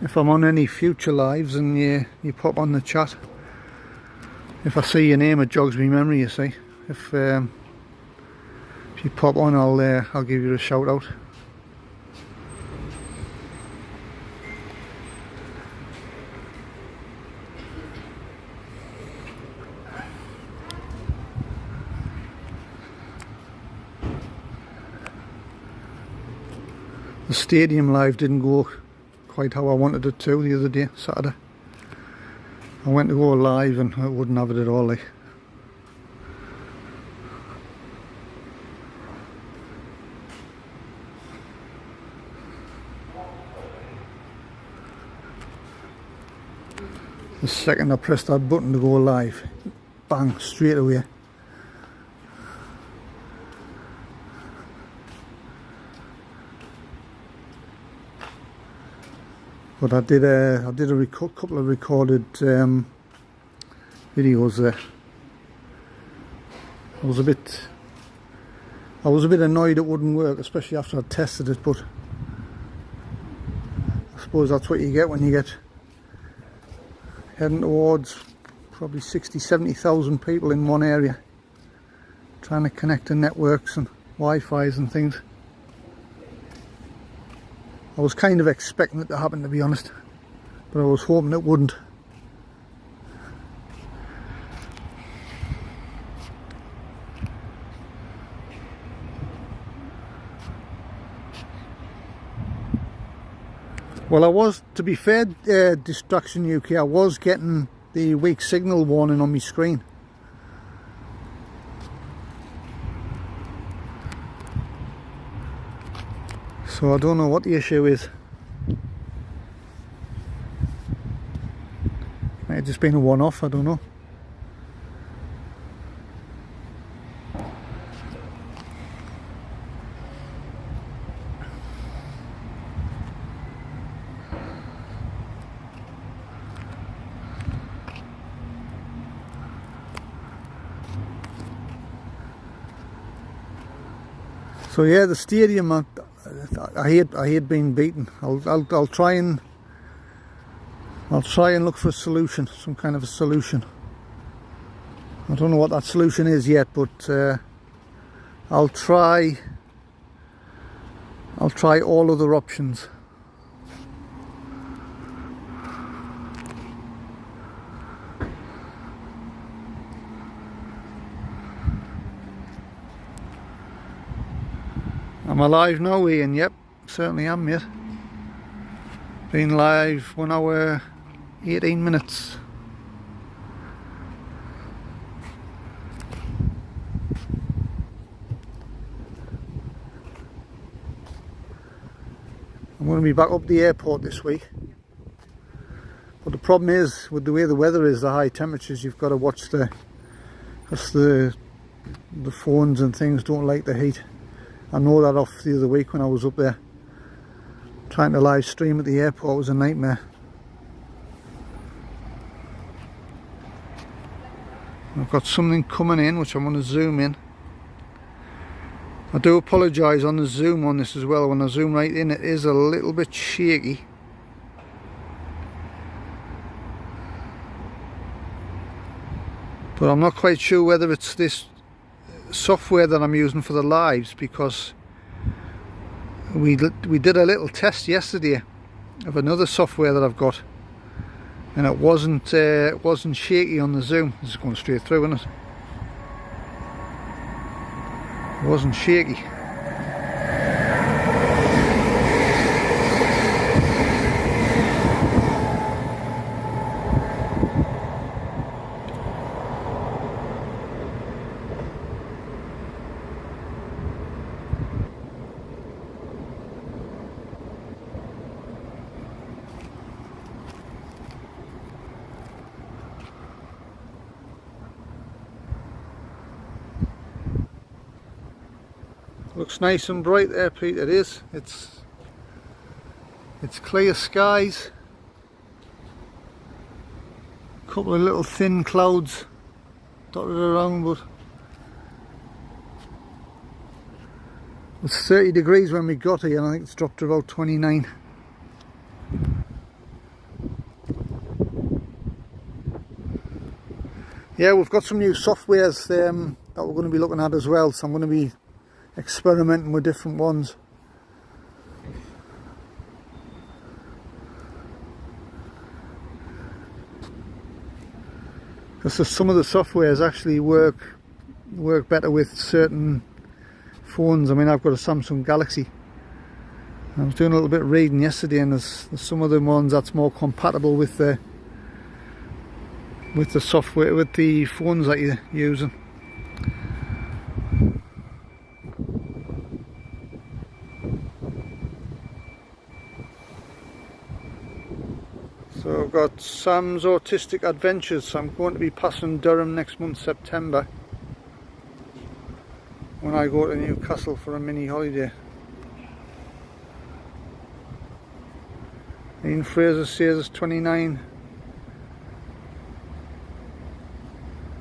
Speaker 1: If I'm on any future lives and you pop on the chat, if I see your name, it jogs me memory. You see, if you pop on, I'll give you a shout out. The stadium live didn't go quite how I wanted it to the other day, Saturday. I went to go live and I wouldn't have it at all, like. The second I pressed that button to go live, bang, straight away. But I did a couple of recorded videos there. I was a bit annoyed it wouldn't work, especially after I tested it. But I suppose that's what you get when you get heading towards probably 60,000-70,000 people in one area, trying to connect to networks and Wi-Fi's and things. I was kind of expecting it to happen, to be honest. but I was hoping it wouldn't. Well, I was, to be fair, Distraction UK, I was getting the weak signal warning on my screen. So I don't know what the issue is. Might have just been a one-off, I don't know. So yeah, the stadium, I hate being beaten. I'll try and look for a solution, some kind of a solution. I don't know what that solution is yet, but I'll try all other options. I'm alive now, Ian. Yep, certainly am, mate. Been live 1 hour 18 minutes. I'm going to be back up the airport this week, but the problem is, with the way the weather is, the high temperatures, you've got to watch because the phones and things don't like the heat. I know that off the other week when I was up there trying to live stream at the airport. It was a nightmare. I've got something coming in which I want to zoom in. I do apologise on the zoom on this as well. When I zoom right in, it is a little bit shaky. But I'm not quite sure whether it's this software that I'm using for the lives, because we did a little test yesterday of another software that I've got, and it wasn't shaky on the zoom. This is going straight through, isn't it? It wasn't shaky. Looks nice and bright there, Pete. It is. It's clear skies. A couple of little thin clouds dotted around, but it was 30 degrees when we got here, and I think it's dropped to about 29. Yeah, we've got some new softwares that we're going to be looking at as well, so I'm going to be experimenting with different ones. Because some of the softwares actually work better with certain phones. I mean, I've got a Samsung Galaxy. I was doing a little bit of reading yesterday, and there's some of the ones that's more compatible with the software, with the phones that you're using. So I've got Sam's Autistic Adventures. So I'm going to be passing Durham next month, September, when I go to Newcastle for a mini holiday. Ian Fraser says it's 29.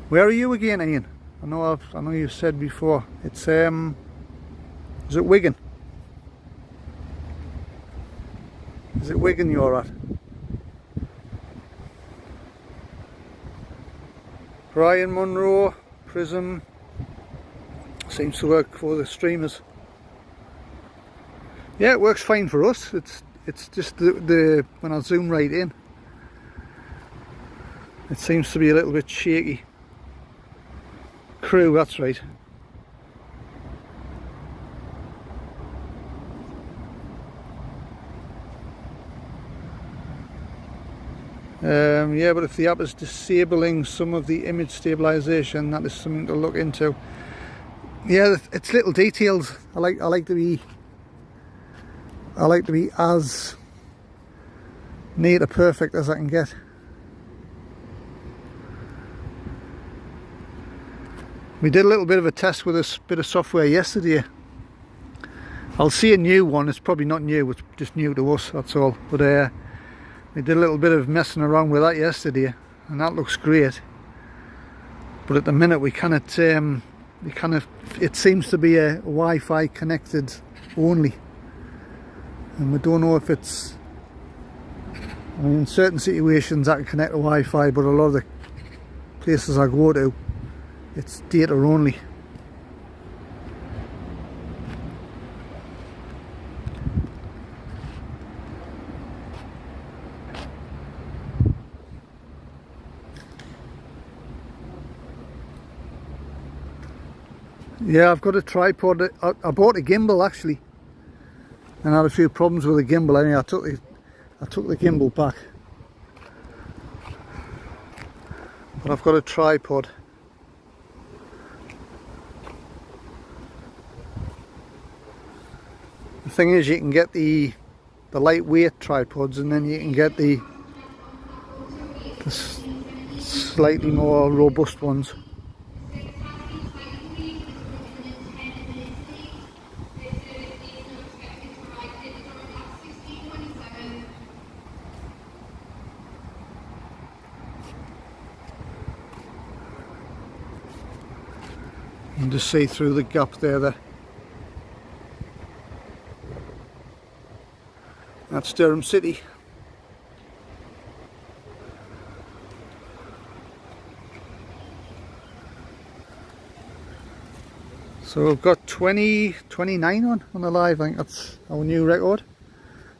Speaker 1: Where are you again, Ian? I know you've said before. It's is it Wigan? Is it Wigan you're at? Brian Munro, Prism, seems to work for the streamers. Yeah, it works fine for us. It's just the when I zoom right in, It seems to be a little bit shaky. Crew, that's right. Yeah, but if the app is disabling some of the image stabilization, that is something to look into. Yeah, it's little details. I like to be as near to perfect as I can get. We did a little bit of a test with this bit of software yesterday. I'll see a new one. It's probably not new, it's just new to us, that's all. But we did a little bit of messing around with that yesterday, and that looks great. But at the minute we cannot, it seems to be a Wi-Fi connected only, and we don't know if it's, I mean, in certain situations I can connect to Wi-Fi, but a lot of the places I go to, it's data only. Yeah, I've got a tripod. I bought a gimbal actually, and had a few problems with the gimbal. Anyway, I took the gimbal back, but I've got a tripod. The thing is, you can get the lightweight tripods, and then you can get the slightly more robust ones. You can just see through the gap there. That's Durham City. So we've got 29 on the live. I think that's our new record.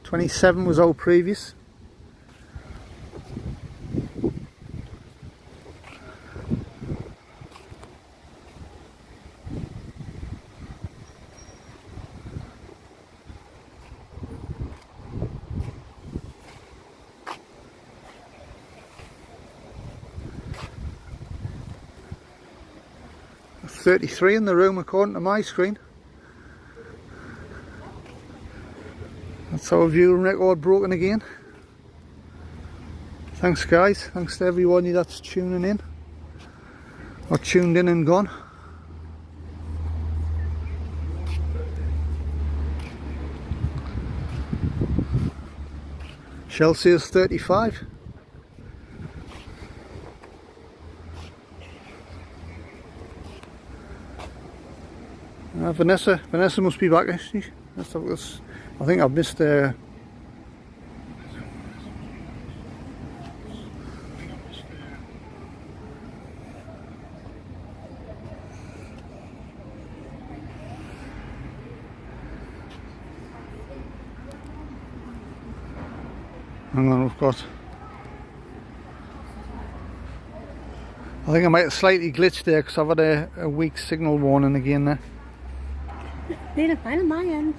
Speaker 1: 27 was our previous. That's 33 in the room according to my screen. That's our viewing record broken again. Thanks guys, thanks to everybody that's tuning in, or tuned in and gone. Chelsea is 35. Vanessa must be back, is she? I think I've missed her. Hang on, we've got, I think I might have slightly glitched there because I've had a weak signal warning again there.
Speaker 2: They look fine on my end.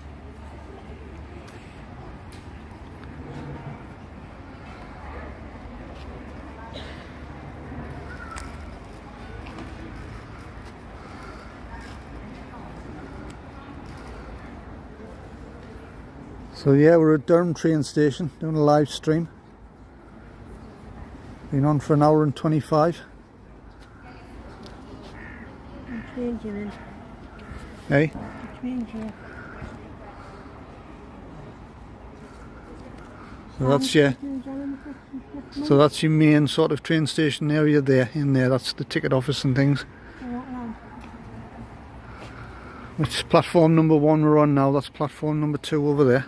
Speaker 1: So yeah, we're at Durham train station doing a live stream. Been on for an hour and 25.
Speaker 2: I'm changing it.
Speaker 1: Hey?
Speaker 2: Changing.
Speaker 1: So that's your main sort of train station area there, in there. That's the ticket office and things. Which is platform number 1 we're on now. That's platform number 2 over there.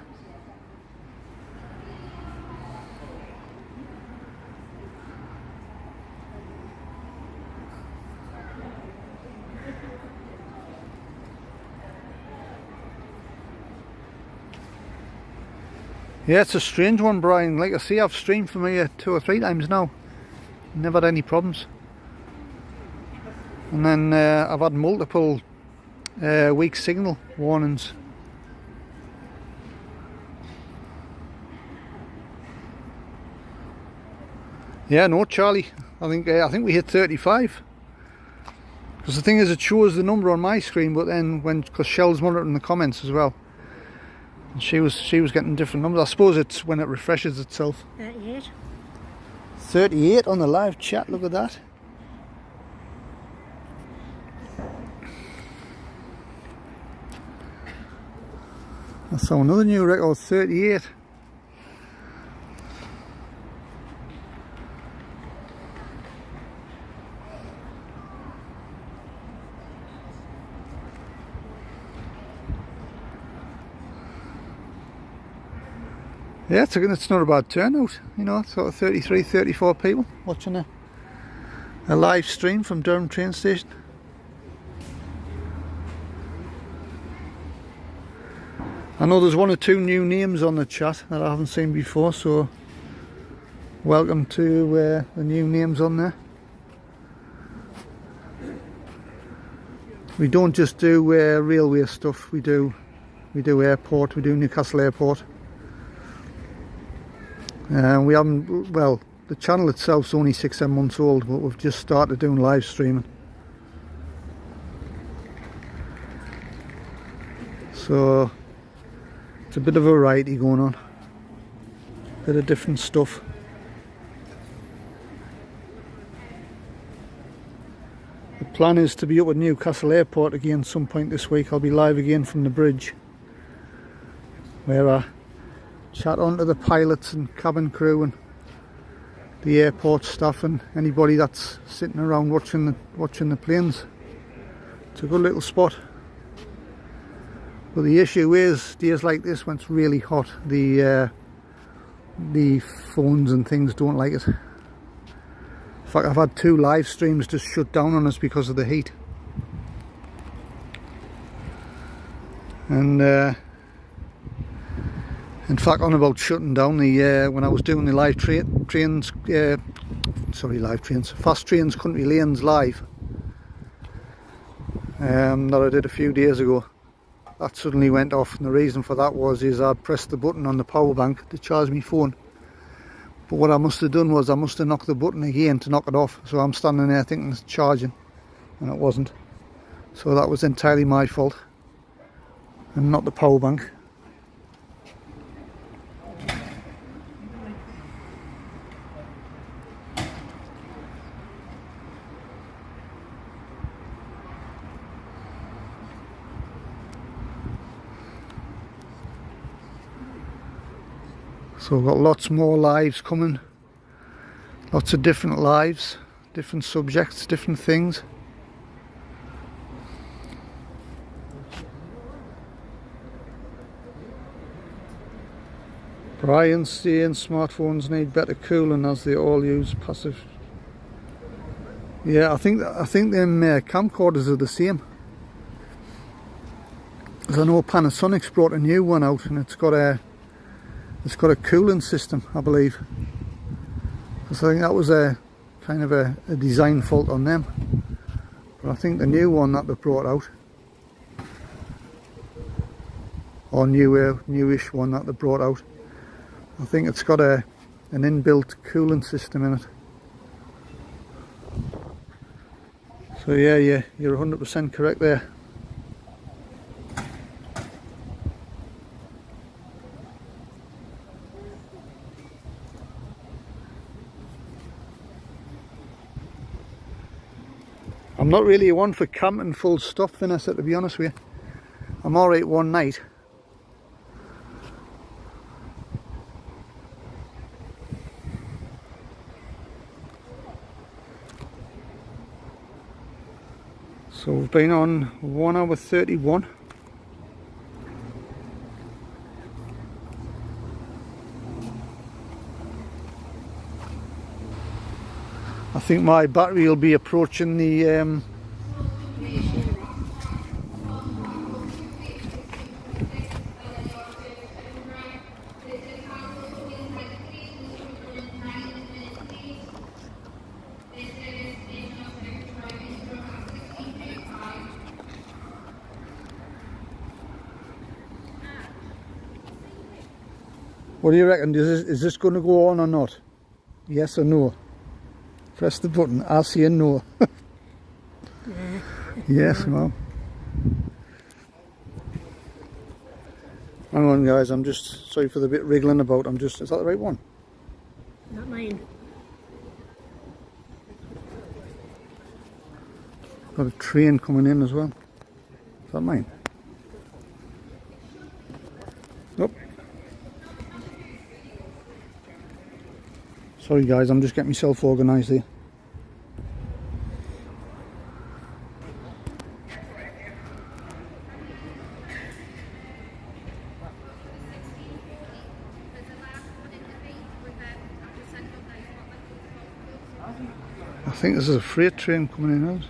Speaker 1: Yeah, it's a strange one, Brian. Like I say, I've streamed from here 2 or 3 times now. never had any problems. And then I've had multiple weak signal warnings. Yeah, no, Charlie. I think we hit 35. Because the thing is, it shows the number on my screen, but then because Shell's monitoring the comments as well, and she was getting different numbers. I suppose it's when it refreshes itself.
Speaker 2: 38.
Speaker 1: 38 on the live chat. Look at that. I saw another new record, 38. Yeah, it's not a bad turnout, you know, sort of 33, 34 people watching a live stream from Durham train station. I know there's one or two new names on the chat that I haven't seen before, so welcome to the new names on there. We don't just do railway stuff, we do airport, we do Newcastle Airport. We haven't, well, the channel itself's only 6-7 months old, but we've just started doing live streaming. So it's a bit of a variety going on, bit of different stuff. The plan is to be up at Newcastle Airport again some point this week. I'll be live again from the bridge, where I chat on to the pilots and cabin crew and the airport staff and anybody that's sitting around watching the planes. It's a good little spot. But the issue is, days like this when it's really hot, the phones and things don't like it. In fact, I've had 2 live streams just shut down on us because of the heat. And in fact, on about shutting down, when I was doing the fast trains country lanes live that I did a few days ago, that suddenly went off, and the reason for that was I'd pressed the button on the power bank to charge my phone, but what I must have done was I must have knocked the button again to knock it off, so I'm standing there thinking it's charging and it wasn't. So that was entirely my fault and not the power bank. So we've got lots more lives coming, lots of different lives, different subjects, different things. Brian's saying smartphones need better cooling as they all use passive. Yeah, I think them camcorders are the same. Because I know Panasonic's brought a new one out and it's got a cooling system, I believe. So I think that was a kind of a design fault on them. But I think the new one that they brought out, or newish one that they brought out, I think it's got an inbuilt cooling system in it. So yeah, you're 100% correct there. I'm not really one for camping full stop, Vanessa, to be honest with you. I'm alright one night. So we've been on 1 hour 31. I think my battery will be approaching the What do you reckon? Is this going to go on or not? Yes or no? Press the button. I'll say no. Yes, well. Hang on guys, I'm just, sorry for the bit wriggling about, is that the right one?
Speaker 2: Not mine.
Speaker 1: Got a train coming in as well. Is that mine? Nope. Sorry guys, I'm just getting myself organised here. I think this is a freight train coming in out.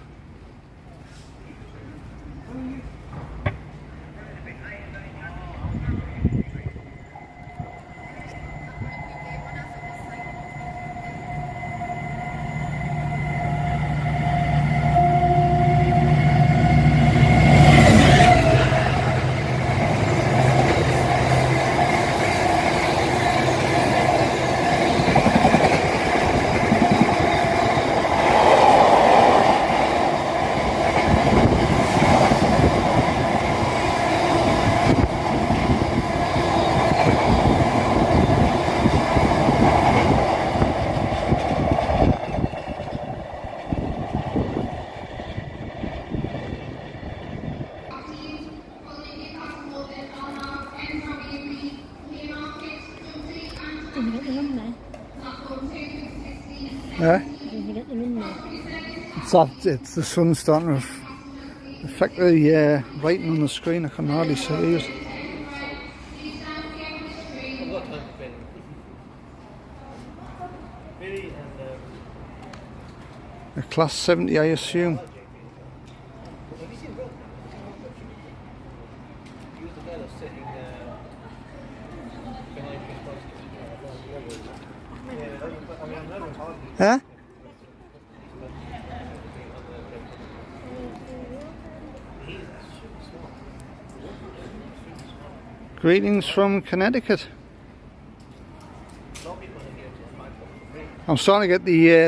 Speaker 2: Did you get the number?
Speaker 1: Yeah?
Speaker 2: Did you get the number?
Speaker 1: It's the sun starting to affect the writing on the screen. I can hardly see it.
Speaker 4: I've got time for Billy. Billy and
Speaker 1: A class 70, I assume.
Speaker 4: have you seen Rob? He was the guy that's sitting behind his basket. Yeah, I mean, I know it's hard.
Speaker 1: Huh? Greetings from Connecticut. I'm starting to get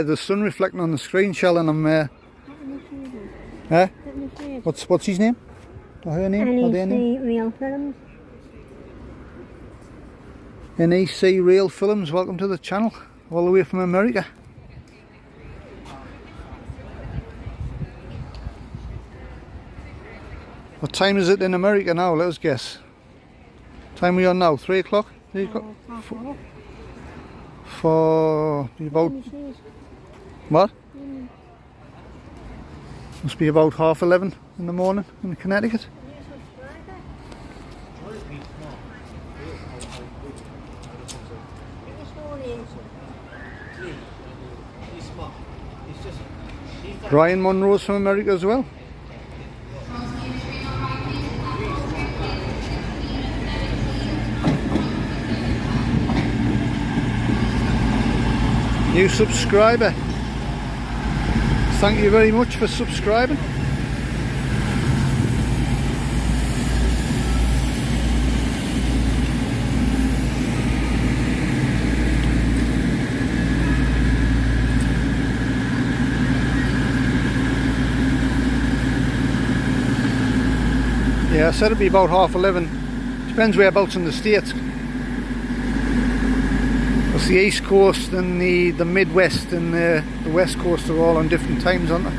Speaker 1: the sun reflecting on the screen, Shell, and I'm
Speaker 2: Let me see them.
Speaker 1: huh?
Speaker 2: Let me see it.
Speaker 1: What's his name? Or her name? Or their name?
Speaker 2: NEC Real Films.
Speaker 1: NEC Real Films, welcome to the channel, all the way from America. What time is it in America now? Let us guess. Time we on now? 3 o'clock? 3 o'clock? For about what? Must be about 11:30 in the morning in Connecticut.
Speaker 4: He's smart. He's just. He's
Speaker 1: Brian Monroe's from America as well. New subscriber. Thank you very much for subscribing. Yeah, I said it'd be about 11:30. Depends whereabouts in the States. It's the East Coast and the Midwest and the West Coast are all on different times, aren't they?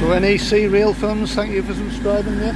Speaker 1: So NEC Real Films, thank you for subscribing there.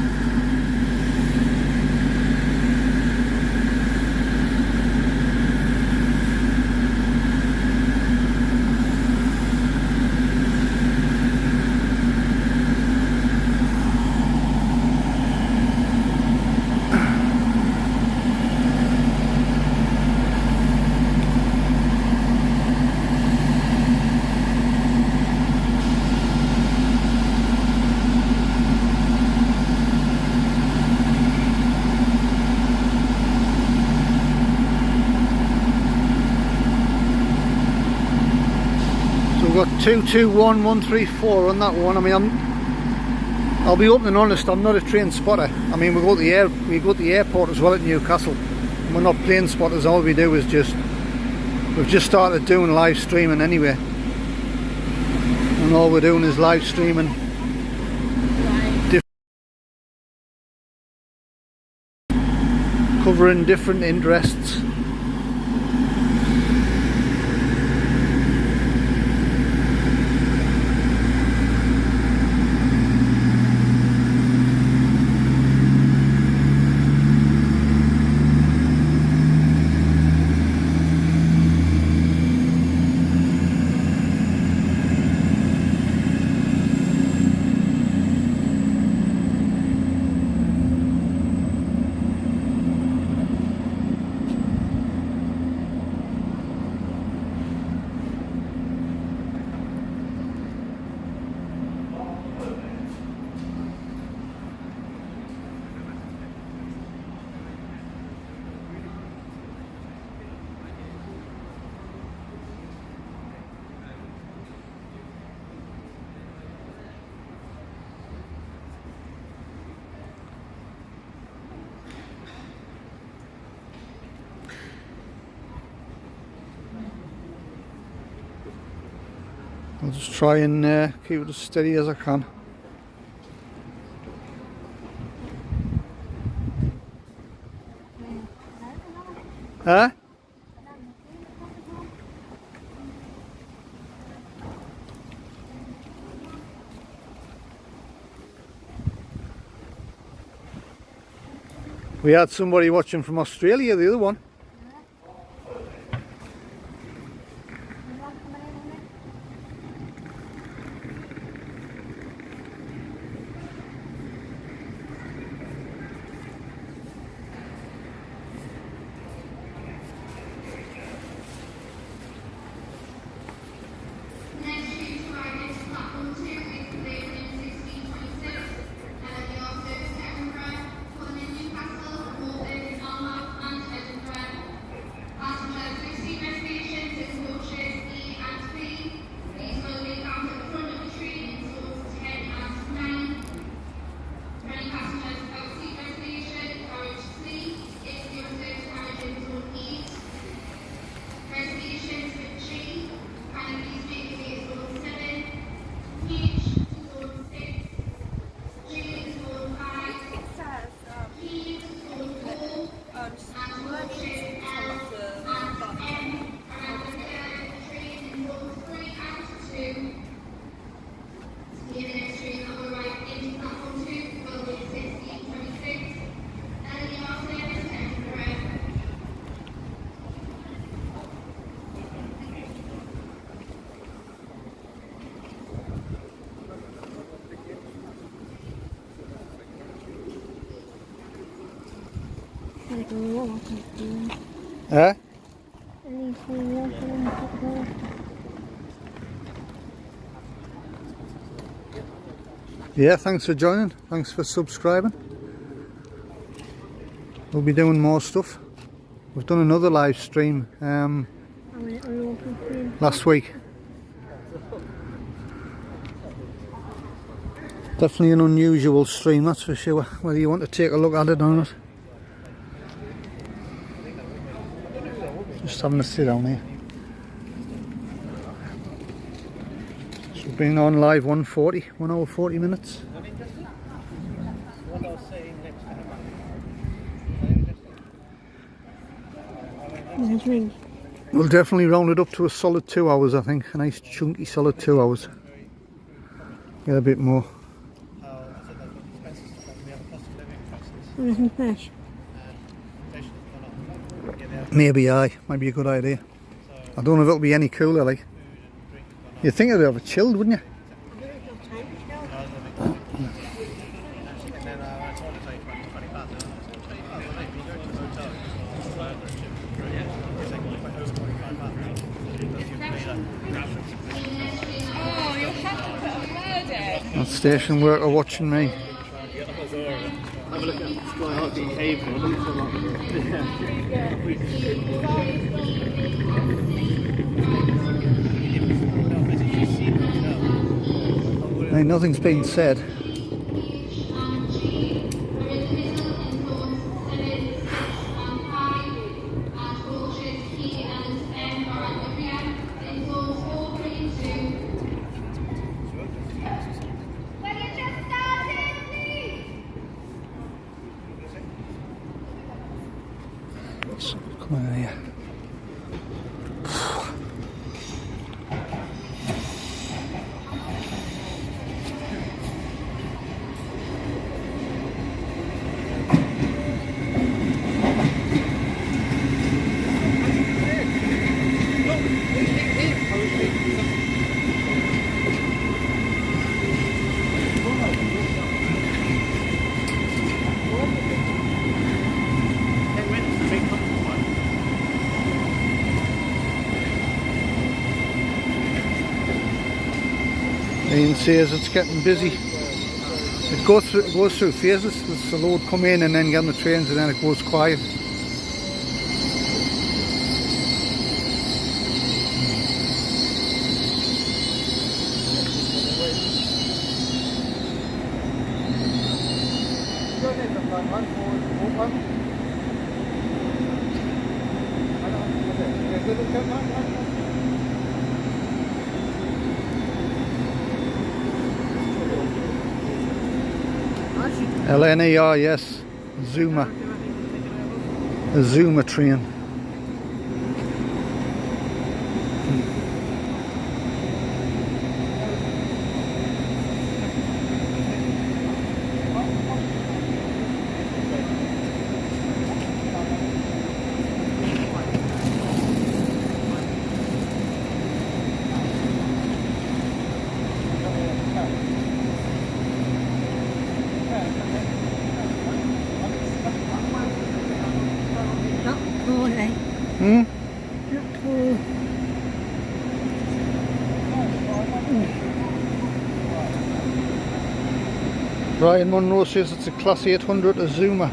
Speaker 1: 221134 on that one. I mean, I'll be open and honest, I'm not a train spotter. I mean, we go to the airport as well at Newcastle. And we're not plane spotters. All we do is we've just started doing live streaming anyway. And all we're doing is live streaming covering different interests. I'll just try and keep it as steady as I can. Huh? We had somebody watching from Australia, the other one. Huh? Yeah, thanks for joining. Thanks for subscribing. We'll be doing more stuff. We've done another live stream last week. Definitely an unusual stream, that's for sure. Whether you want to take a look at it or not. Just having a sit down here. So we've been on live 1 hour 40 minutes. We'll definitely round it up to a solid 2 hours, I think. A nice chunky solid 2 hours. Get a bit more.
Speaker 2: Fish.
Speaker 1: Maybe might be a good idea. I don't know if it'll be any cooler, like. You'd think it'd have chilled, wouldn't you? That station worker watching me.
Speaker 4: Have a look at Sky Arctic Cable. Look at
Speaker 1: Right, nothing's been said. Come on here. Ian says it's getting busy. It goes through phases. There's a load come in and then get on the trains and then it goes quiet. LNER, yes. Zuma. A Zuma train. Hmm?
Speaker 2: Not cool.
Speaker 1: Brian Monroe says it's a Class 800 a Zuma.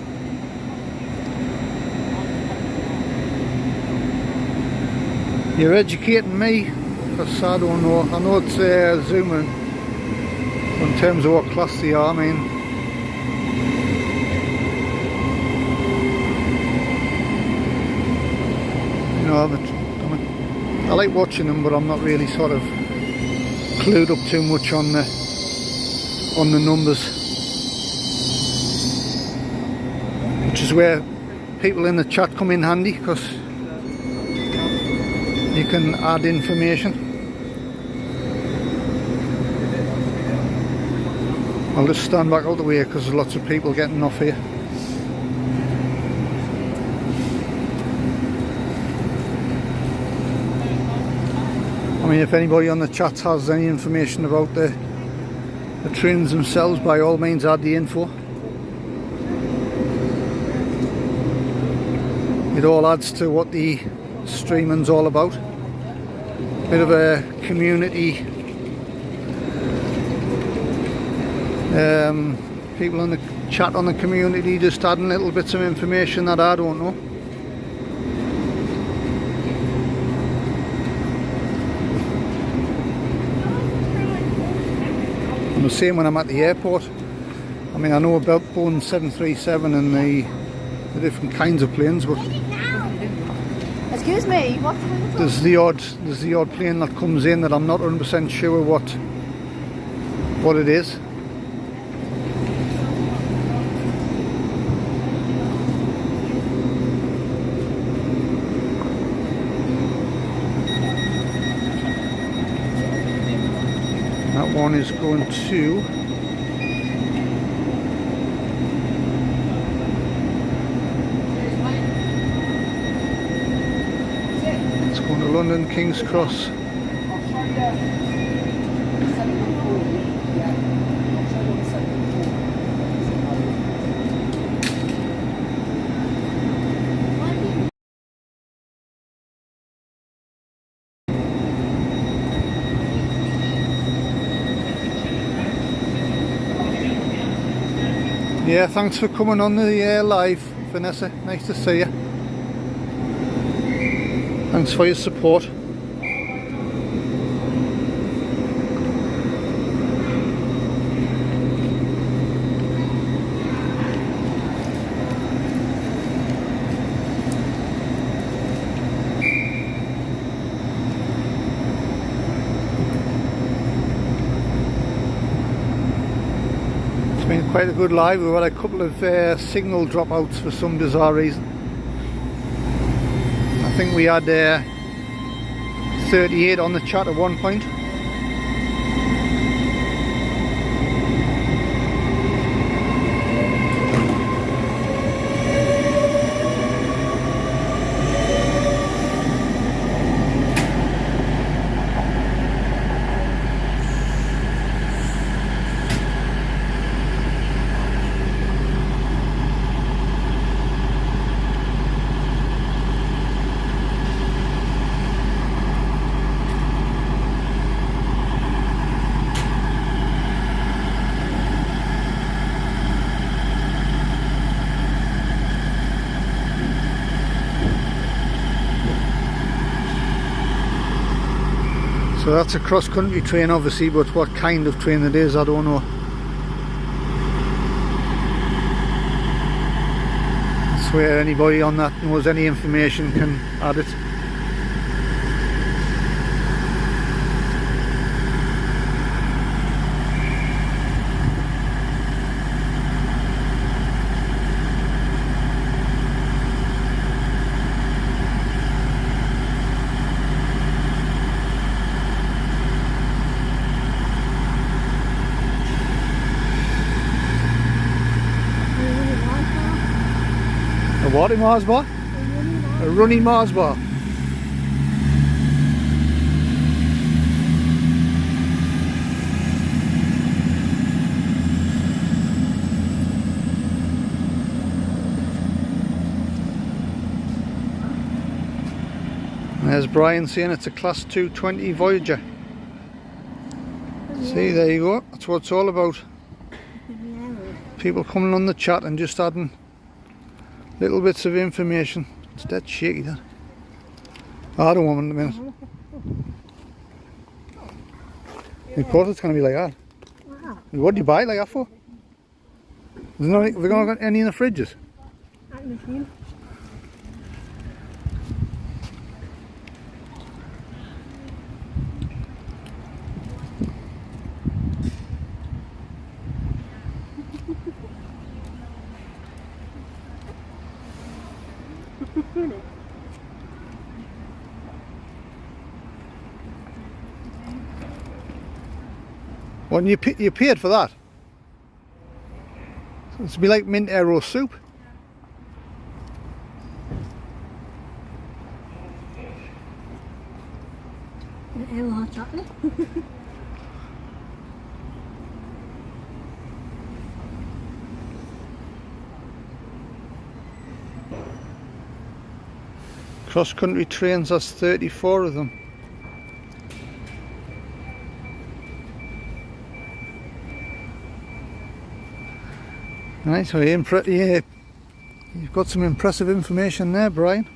Speaker 1: You're educating me, because I don't know. I know it's a Zuma in terms of what class they are. I mean, you know, I like watching them, but I'm not really sort of clued up too much on the numbers, which is where people in the chat come in handy, because you can add information. I'll just stand back out the way because there's lots of people getting off here. I mean, if anybody on the chat has any information about the trains themselves, by all means add the info. It all adds to what the streaming's all about. Bit of a community. People in the chat on the community just adding little bits of information that I don't know. The same when I'm at the airport. I mean, I know about Boeing 737 and the different kinds of planes, but
Speaker 5: Excuse me, what?
Speaker 1: there's the odd plane that comes in that I'm not 100% sure what it is. That one is going to London King's Cross. Yeah, thanks for coming on the live, Vanessa. Nice to see you. Thanks for your support. quite a good live. We've had a couple of signal dropouts for some bizarre reason. I think we had 38 on the chat at one point. So that's a cross-country train obviously, but what kind of train it is I don't know. I swear anybody on that knows any information can add it. A what in Mars bar? A running Mars bar. There's Brian saying it's a class 220 Voyager. See, there you go. That's what it's all about. People coming on the chat and just adding little bits of information. It's dead shaky that. I don't want one in a minute. Of course it's going to be like that. What do you buy it like that for? Have we got any in the fridges? Well, you paid for that. So it's be like mint arrow soup.
Speaker 2: Hot chocolate.
Speaker 1: Cross-country trains, that's 34 of them. Right, so you've got some impressive information there, Brian.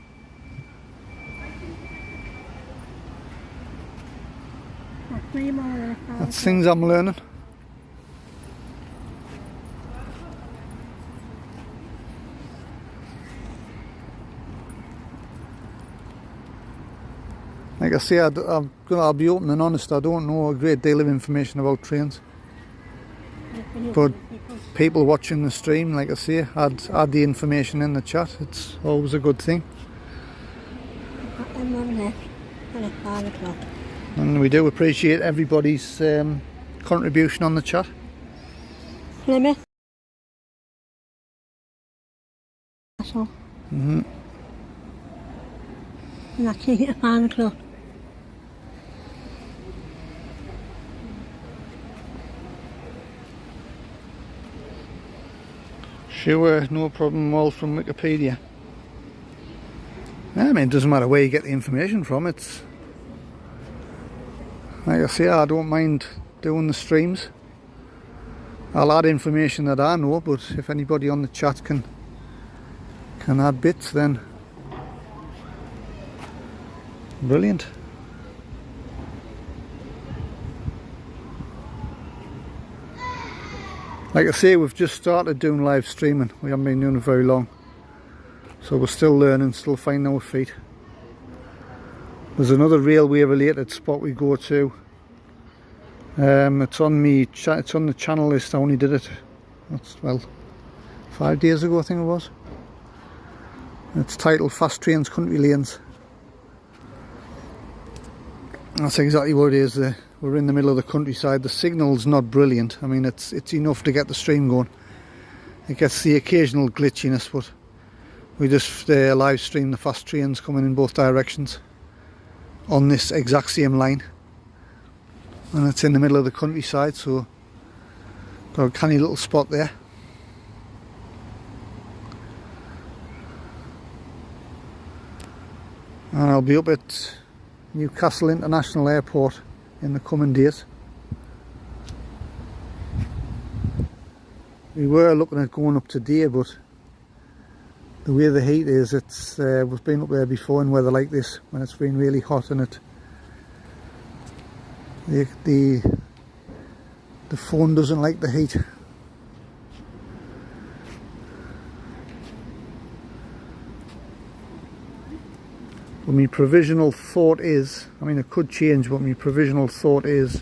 Speaker 1: That's things I'm learning. Like I say, I'll be open and honest, I don't know a great deal of information about trains. But people watching the stream, like I say, add the information in the chat. It's always a good thing. And we do appreciate everybody's contribution on the chat.
Speaker 2: Plymouth. That's all.
Speaker 1: Mm-hmm.
Speaker 2: And that's it at 5 o'clock.
Speaker 1: Sure, no problem, all from Wikipedia. I mean, it doesn't matter where you get the information from. It's like I say, I don't mind doing the streams. I'll add information that I know, but if anybody on the chat can add bits, then brilliant. Like I say, we've just started doing live streaming. We haven't been doing it very long, so we're still learning, still finding our feet. There's another railway related spot we go to. It's on the channel list. I only did it That's, well, 5 days ago I think it was. It's titled Fast Trains Country Lanes. That's exactly what it is. We're in the middle of the countryside. The signal's not brilliant. I mean, it's enough to get the stream going. It gets the occasional glitchiness, but we just live stream the fast trains coming in both directions on this exact same line, and it's in the middle of the countryside, so got a canny little spot there. And I'll be up at Newcastle International Airport in the coming days. We were looking at going up today, but the way the heat is, we've been up there before in weather like this when it's been really hot, and the phone doesn't like the heat. But my provisional thought is, I mean it could change, but my provisional thought is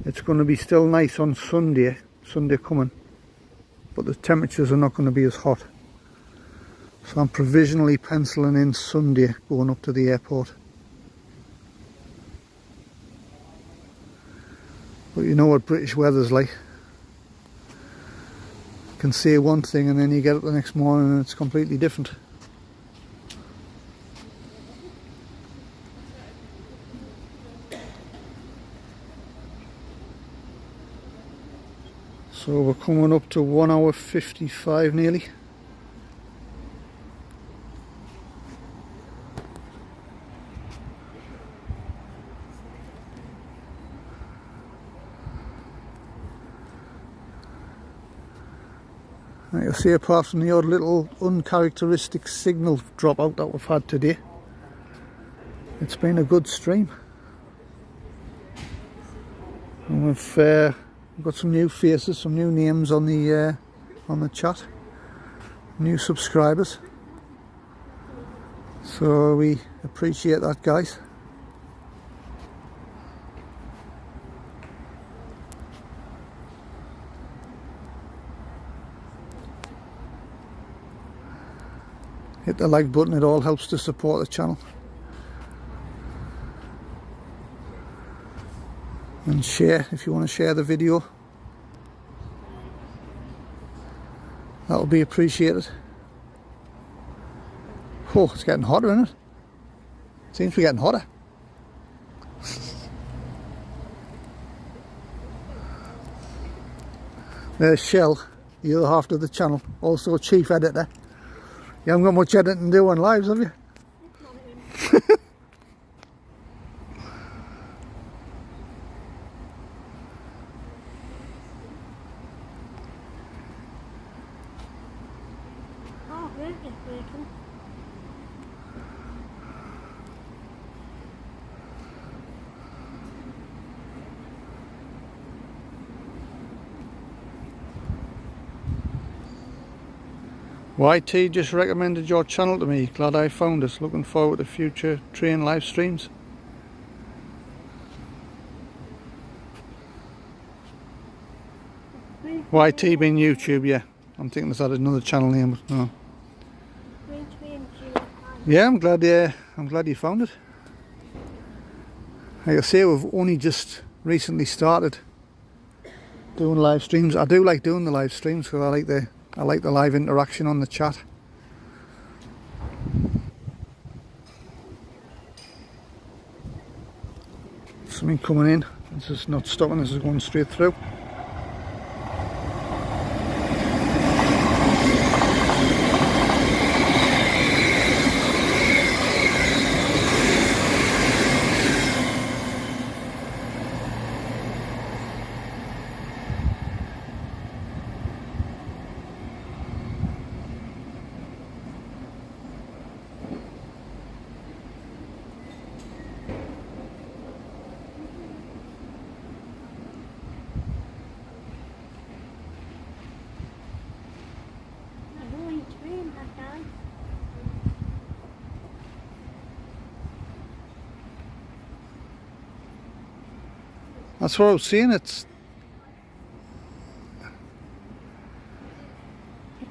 Speaker 1: it's going to be still nice on Sunday coming, but the temperatures are not going to be as hot. So I'm provisionally penciling in Sunday going up to the airport. But you know what British weather's like. You can say one thing and then you get up the next morning and it's completely different. So we're coming up to 1 hour 55 nearly. Like I say, apart from the odd little uncharacteristic signal dropout that we've had today, it's been a good stream. And we've got some new faces, some new names on the chat, new subscribers. So we appreciate that, guys. Hit the like button, it all helps to support the channel. And share if you want to share the video. That'll be appreciated. Oh, it's getting hotter, isn't it? Seems to be getting hotter. There's Shell, the other half of the channel, also chief editor. You haven't got much editing to do on lives, have you?
Speaker 2: Oh, really? Working.
Speaker 1: YT just recommended your channel to me. Glad I found it. Looking forward to future train live streams. YT being YouTube, yeah. I'm thinking there's another channel name, but no. Yeah, I'm glad you found it. Like I say, we've only just recently started doing live streams. I do like doing the live streams because I like the live interaction on the chat. Something coming in. This is not stopping, this is going straight through. That's what I was saying.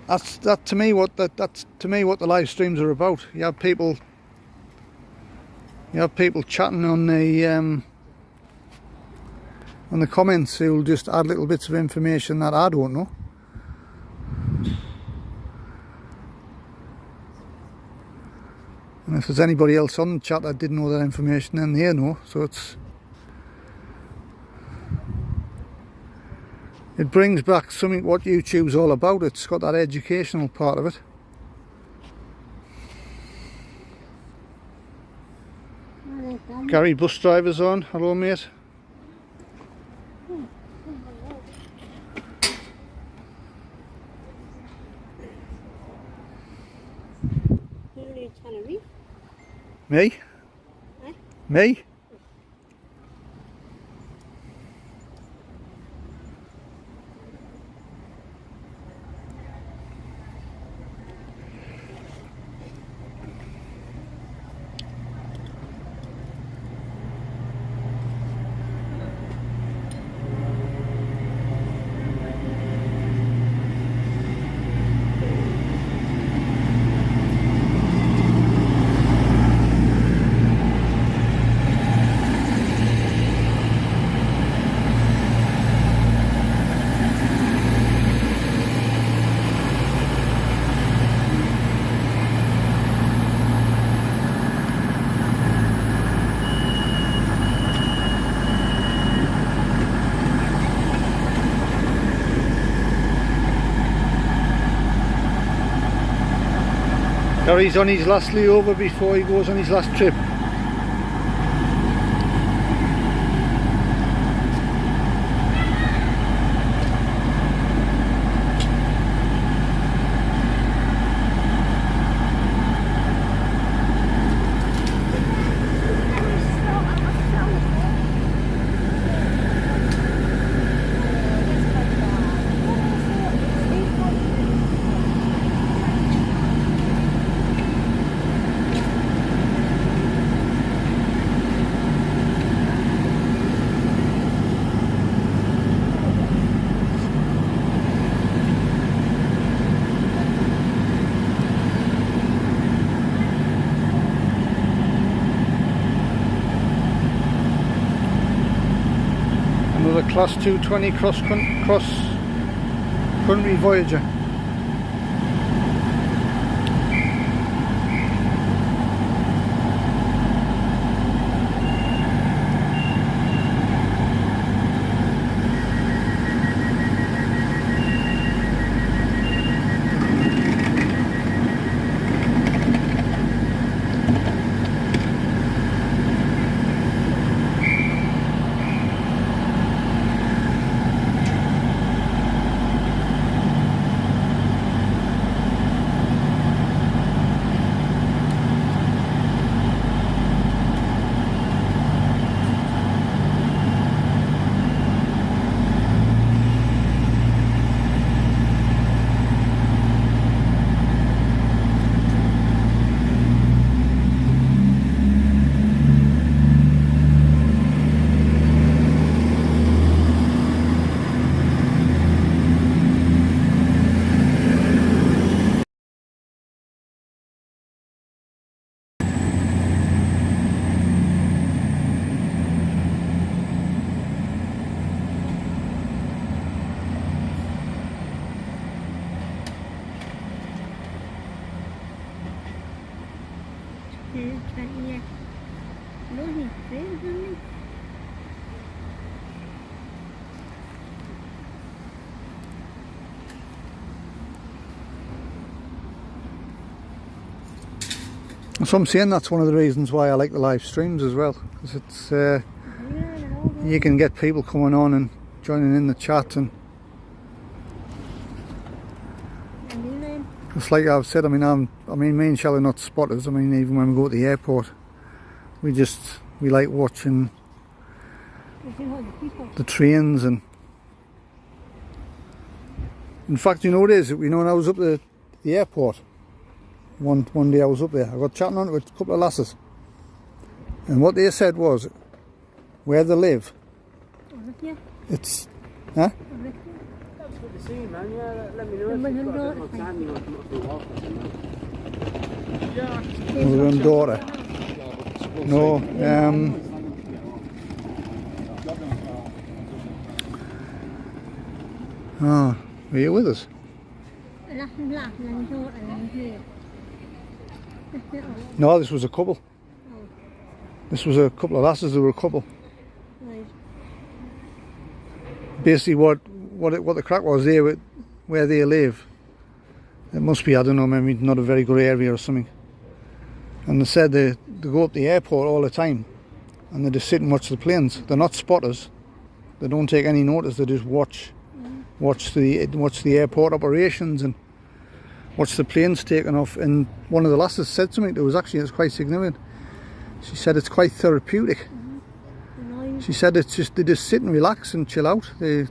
Speaker 1: That's to me what the live streams are about. You have people chatting on the comments who'll just add little bits of information that I don't know. And if there's anybody else on the chat that didn't know that information, then they know. So it brings back something what YouTube's all about. It's got that educational part of it. Gary, bus driver's on. Hello, mate.
Speaker 2: Who are you telling me?
Speaker 1: Me?
Speaker 2: Eh?
Speaker 1: Me? Gary's on his last layover before he goes on his last trip. Another Class 220 cross country Voyager. So I'm saying that's one of the reasons why I like the live streams as well, because it's you can get people coming on and joining in the chat, and it's like I've said. I mean, me and Shell are not spotters. I mean, even when we go to the airport, we like watching the trains. And in fact, you know what it is? You know, when I was up at the airport. One day I was up there, I got chatting on it with a couple of lasses, and what they said was where they live, it's
Speaker 4: to see you, man. Yeah, let me know
Speaker 2: And
Speaker 4: if
Speaker 2: when
Speaker 4: you've
Speaker 2: your
Speaker 4: got a bit
Speaker 2: daughter
Speaker 4: more time. You want to come up for a walk or something.
Speaker 1: Mother and daughter. No, oh, are you with us?
Speaker 2: Laugh and laugh and then your daughter and then here.
Speaker 1: No, this was a couple. This was a couple of lasses. There were a couple.
Speaker 2: Right.
Speaker 1: Basically, what the crack was there, where they live. It must be, I don't know, maybe not a very good area or something. And they said they go up the airport all the time, and they just sit and watch the planes. They're not spotters. They don't take any notice. They just watch the airport operations and watch the planes taking off. And one of the lasses said something that was quite significant. She said it's quite therapeutic. She said it's just they just sit and relax and chill out.
Speaker 2: Well,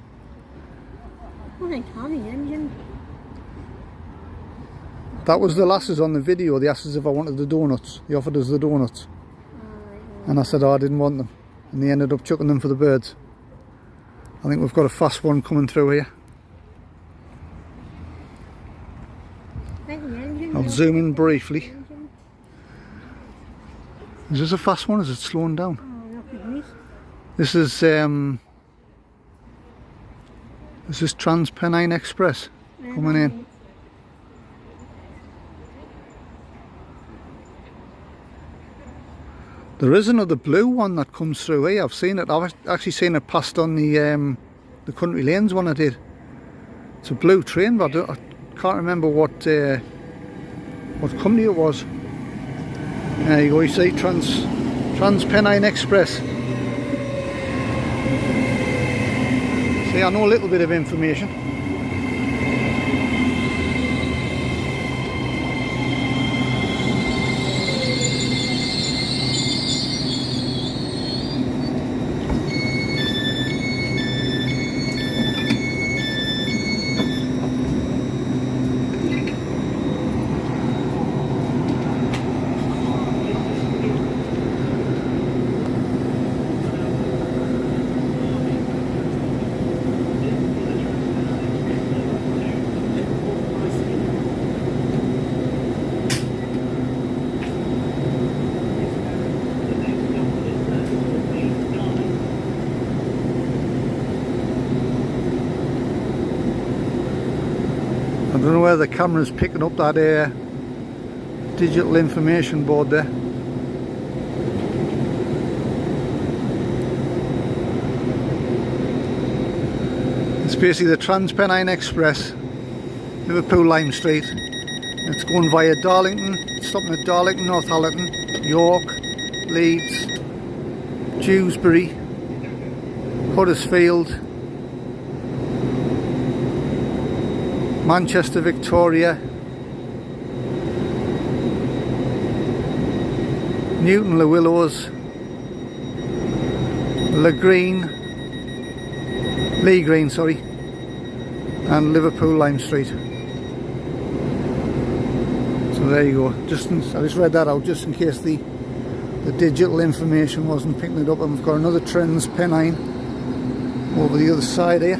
Speaker 2: they can't be engine.
Speaker 1: That was the lasses on the video. They asked us if I wanted the donuts. They offered us the donuts. And I said, oh, I didn't want them. And they ended up chucking them for the birds. I think we've got a fast one coming through here. I'll zoom in briefly. Is this a fast one or is it slowing down? This is Trans-Pennine Express coming in. There is another blue one that comes through here. I've seen it. I've actually seen it passed on the Country Lanes one I did. It's a blue train, but I can't remember what company it was. There you go. You see Trans-Pennine Express. See, I know a little bit of information. I don't know whether the camera's picking up that digital information board there. It's basically the Trans-Pennine Express, Liverpool Lime Street. It's going via Darlington, it's stopping at Darlington, Northallerton, York, Leeds, Dewsbury, Huddersfield, Manchester, Victoria, Newton Le Willows, Lee Green, sorry, and Liverpool Lime Street. So there you go. I just read that out just in case the digital information wasn't picking it up. And we've got another Trans-Pennine over the other side here.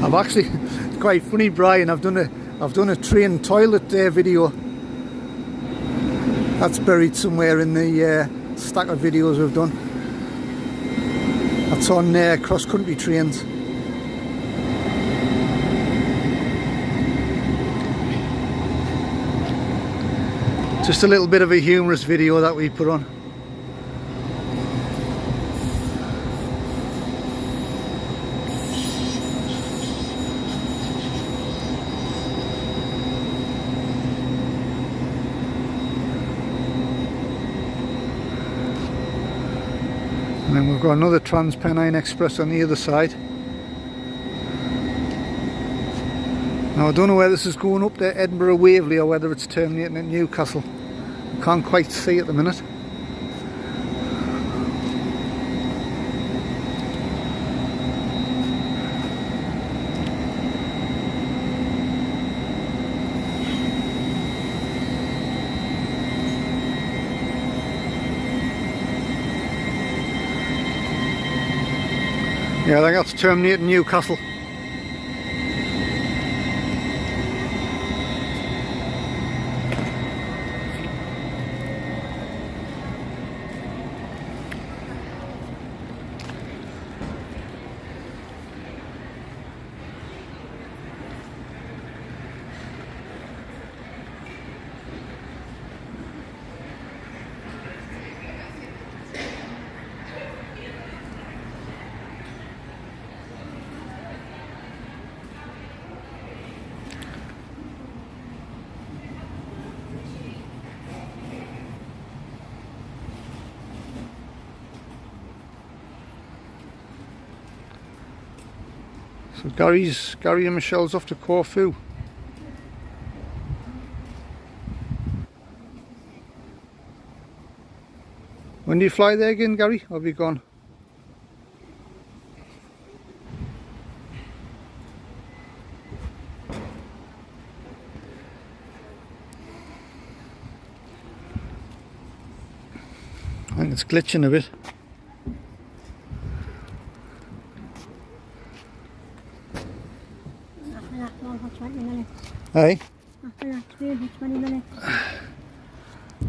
Speaker 1: I've actually, it's quite funny, Brian, I've done a train toilet video. That's buried somewhere in the stack of videos we've done. That's on cross-country trains. Just a little bit of a humorous video that we put on. And then we've got another Trans-Pennine Express on the other side. Now I don't know whether this is going up to Edinburgh Waverley or whether it's terminating at Newcastle. I can't quite see at the minute. Yeah, I think that's terminating Newcastle. So Gary and Michelle's off to Corfu. When do you fly there again, Gary? Or have you gone? I think it's glitching a bit.
Speaker 2: After that one for 20 minutes.
Speaker 1: Hey?
Speaker 2: After that two for 20 minutes.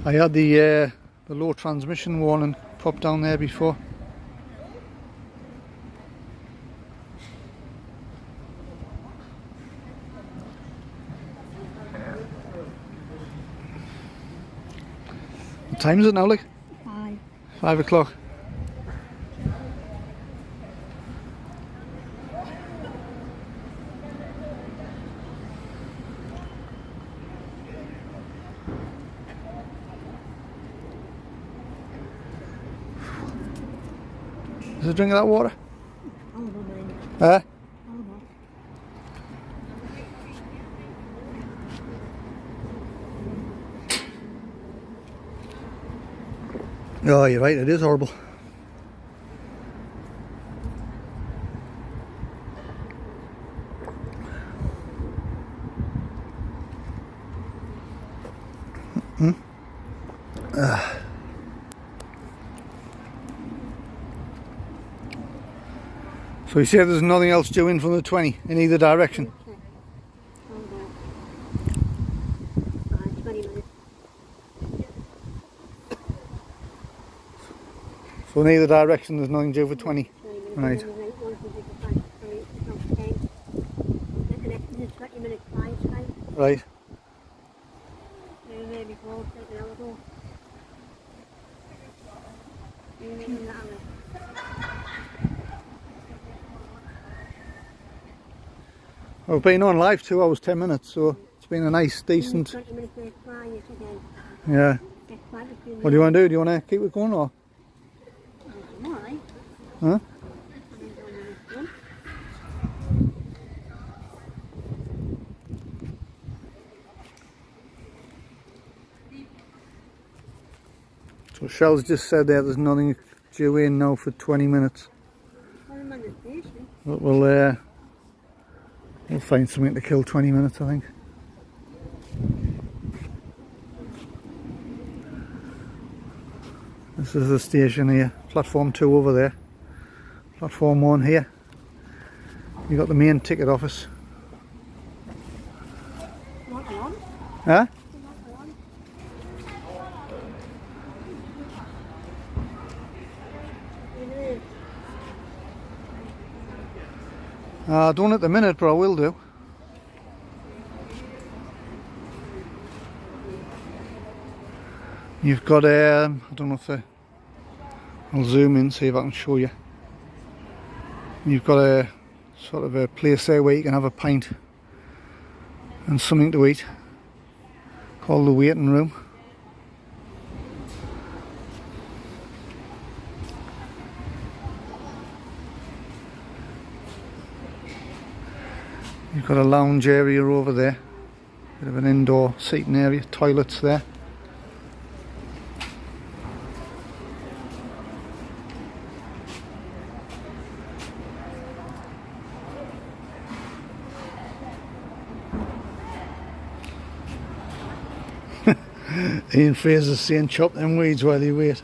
Speaker 1: I had the low transmission warning pop down there before. What time is it now, like?
Speaker 2: 5.
Speaker 1: 5 o'clock. Is a drink of that water?
Speaker 2: Oh, no.
Speaker 1: Huh?
Speaker 2: Oh, no.
Speaker 1: Oh, you're right, it is horrible. So you said there's nothing else due in from the 20 in either direction?
Speaker 2: Okay. Oh, no. 20 minutes.
Speaker 1: So in either direction there's nothing due for 20?
Speaker 2: 20 minutes.
Speaker 1: Right.
Speaker 2: And then one for the 5, so it's not 10. The next is a 20 minute flight time.
Speaker 1: Right.
Speaker 2: We were there before, like an hour ago. We were in that hour.
Speaker 1: I've been on live 2 hours 10 minutes, so it's been a nice, decent.
Speaker 2: 20 minutes late flying it again.
Speaker 1: Yeah.
Speaker 2: Get quite a few
Speaker 1: What do you want to do? Do you want to keep it going or?
Speaker 2: I'm alright.
Speaker 1: Huh?
Speaker 2: I don't know this one.
Speaker 1: So Shell's just said there's nothing due in now for 20 minutes.
Speaker 2: 20 minutes station.
Speaker 1: But we'll find something to kill 20 minutes, I think. This is the station here. Platform 2 over there. Platform 1 here. You got the main ticket office.
Speaker 2: Want one?
Speaker 1: Huh?
Speaker 2: You want one? It is.
Speaker 1: I don't at the minute, but I will do. You've got I don't know if I'll zoom in, see if I can show you. You've got a sort of a place there where you can have a pint and something to eat, called the waiting room. You've got a lounge area over there, bit of an indoor seating area, toilets there. Ian Fraser's saying chop them weeds while you wait.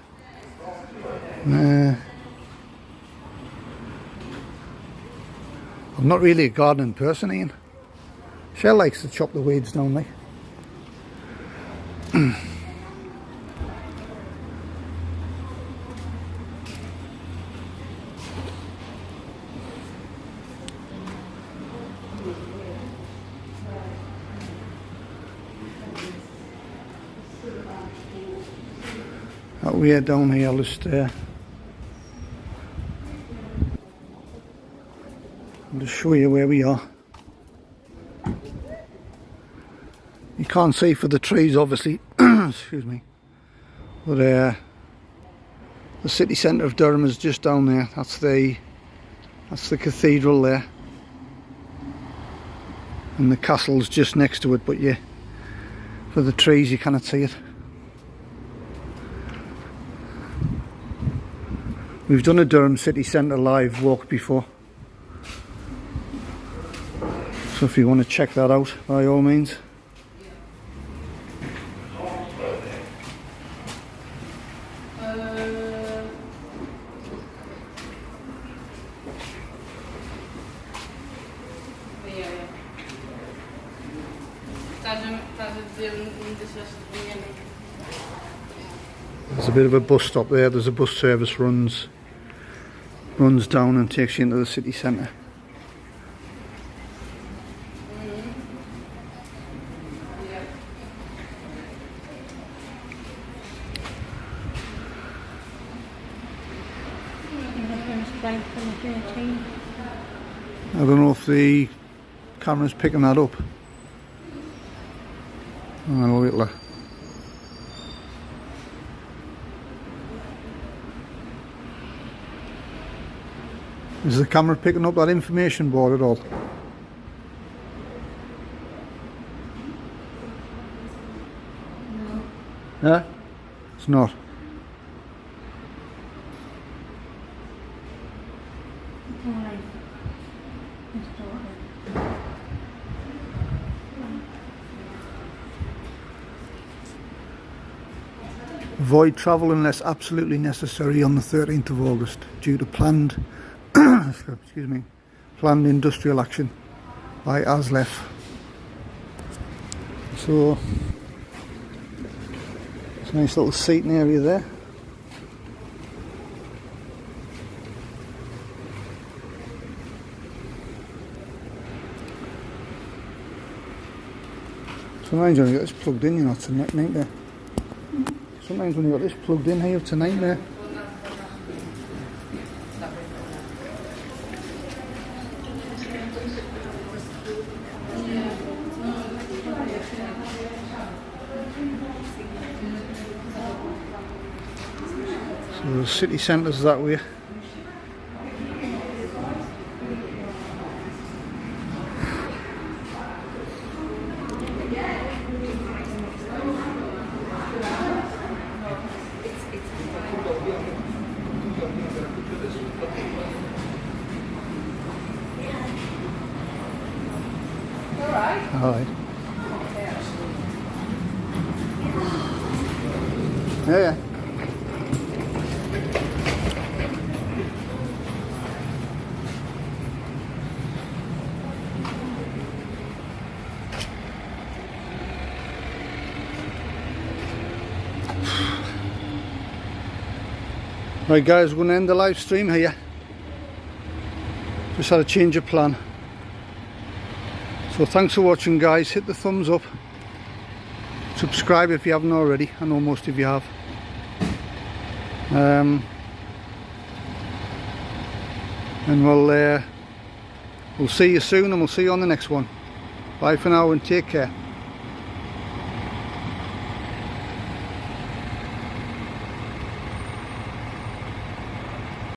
Speaker 1: I'm not really a gardening person, Ian. Shell likes to chop the weeds down, like. That way down here, I'll just show you where we are. You can't see for the trees, obviously. Excuse me. But the city centre of Durham is just down there. That's the cathedral there, and the castle's just next to it. But yeah, for the trees you cannot see it. We've done a Durham city centre live walk before, so if you want to check that out, by all means. There's a bit of a bus stop there. There's a bus service runs down and takes you into the city centre. I don't know if the camera's picking that up. I'll wait. Is the camera picking up that information board at all?
Speaker 2: No.
Speaker 1: Yeah? It's not.
Speaker 2: It's all right. It's all right.
Speaker 1: Avoid travel unless absolutely necessary on the 13th of August due to planned excuse me, planned industrial action by ASLEF. So it's a nice little seating area there. Sometimes when you got this plugged in, you know, it's a nightmare. Sometimes when you got this plugged in here, it's a nightmare. So the city centre's that way. Alright. Yeah. Right guys, we're going to end the live stream here. Just had a change of plan. So thanks for watching guys, hit the thumbs up, subscribe if you haven't already, I know most of you have. And we'll see you soon, and we'll see you on the next one. Bye for now and take care.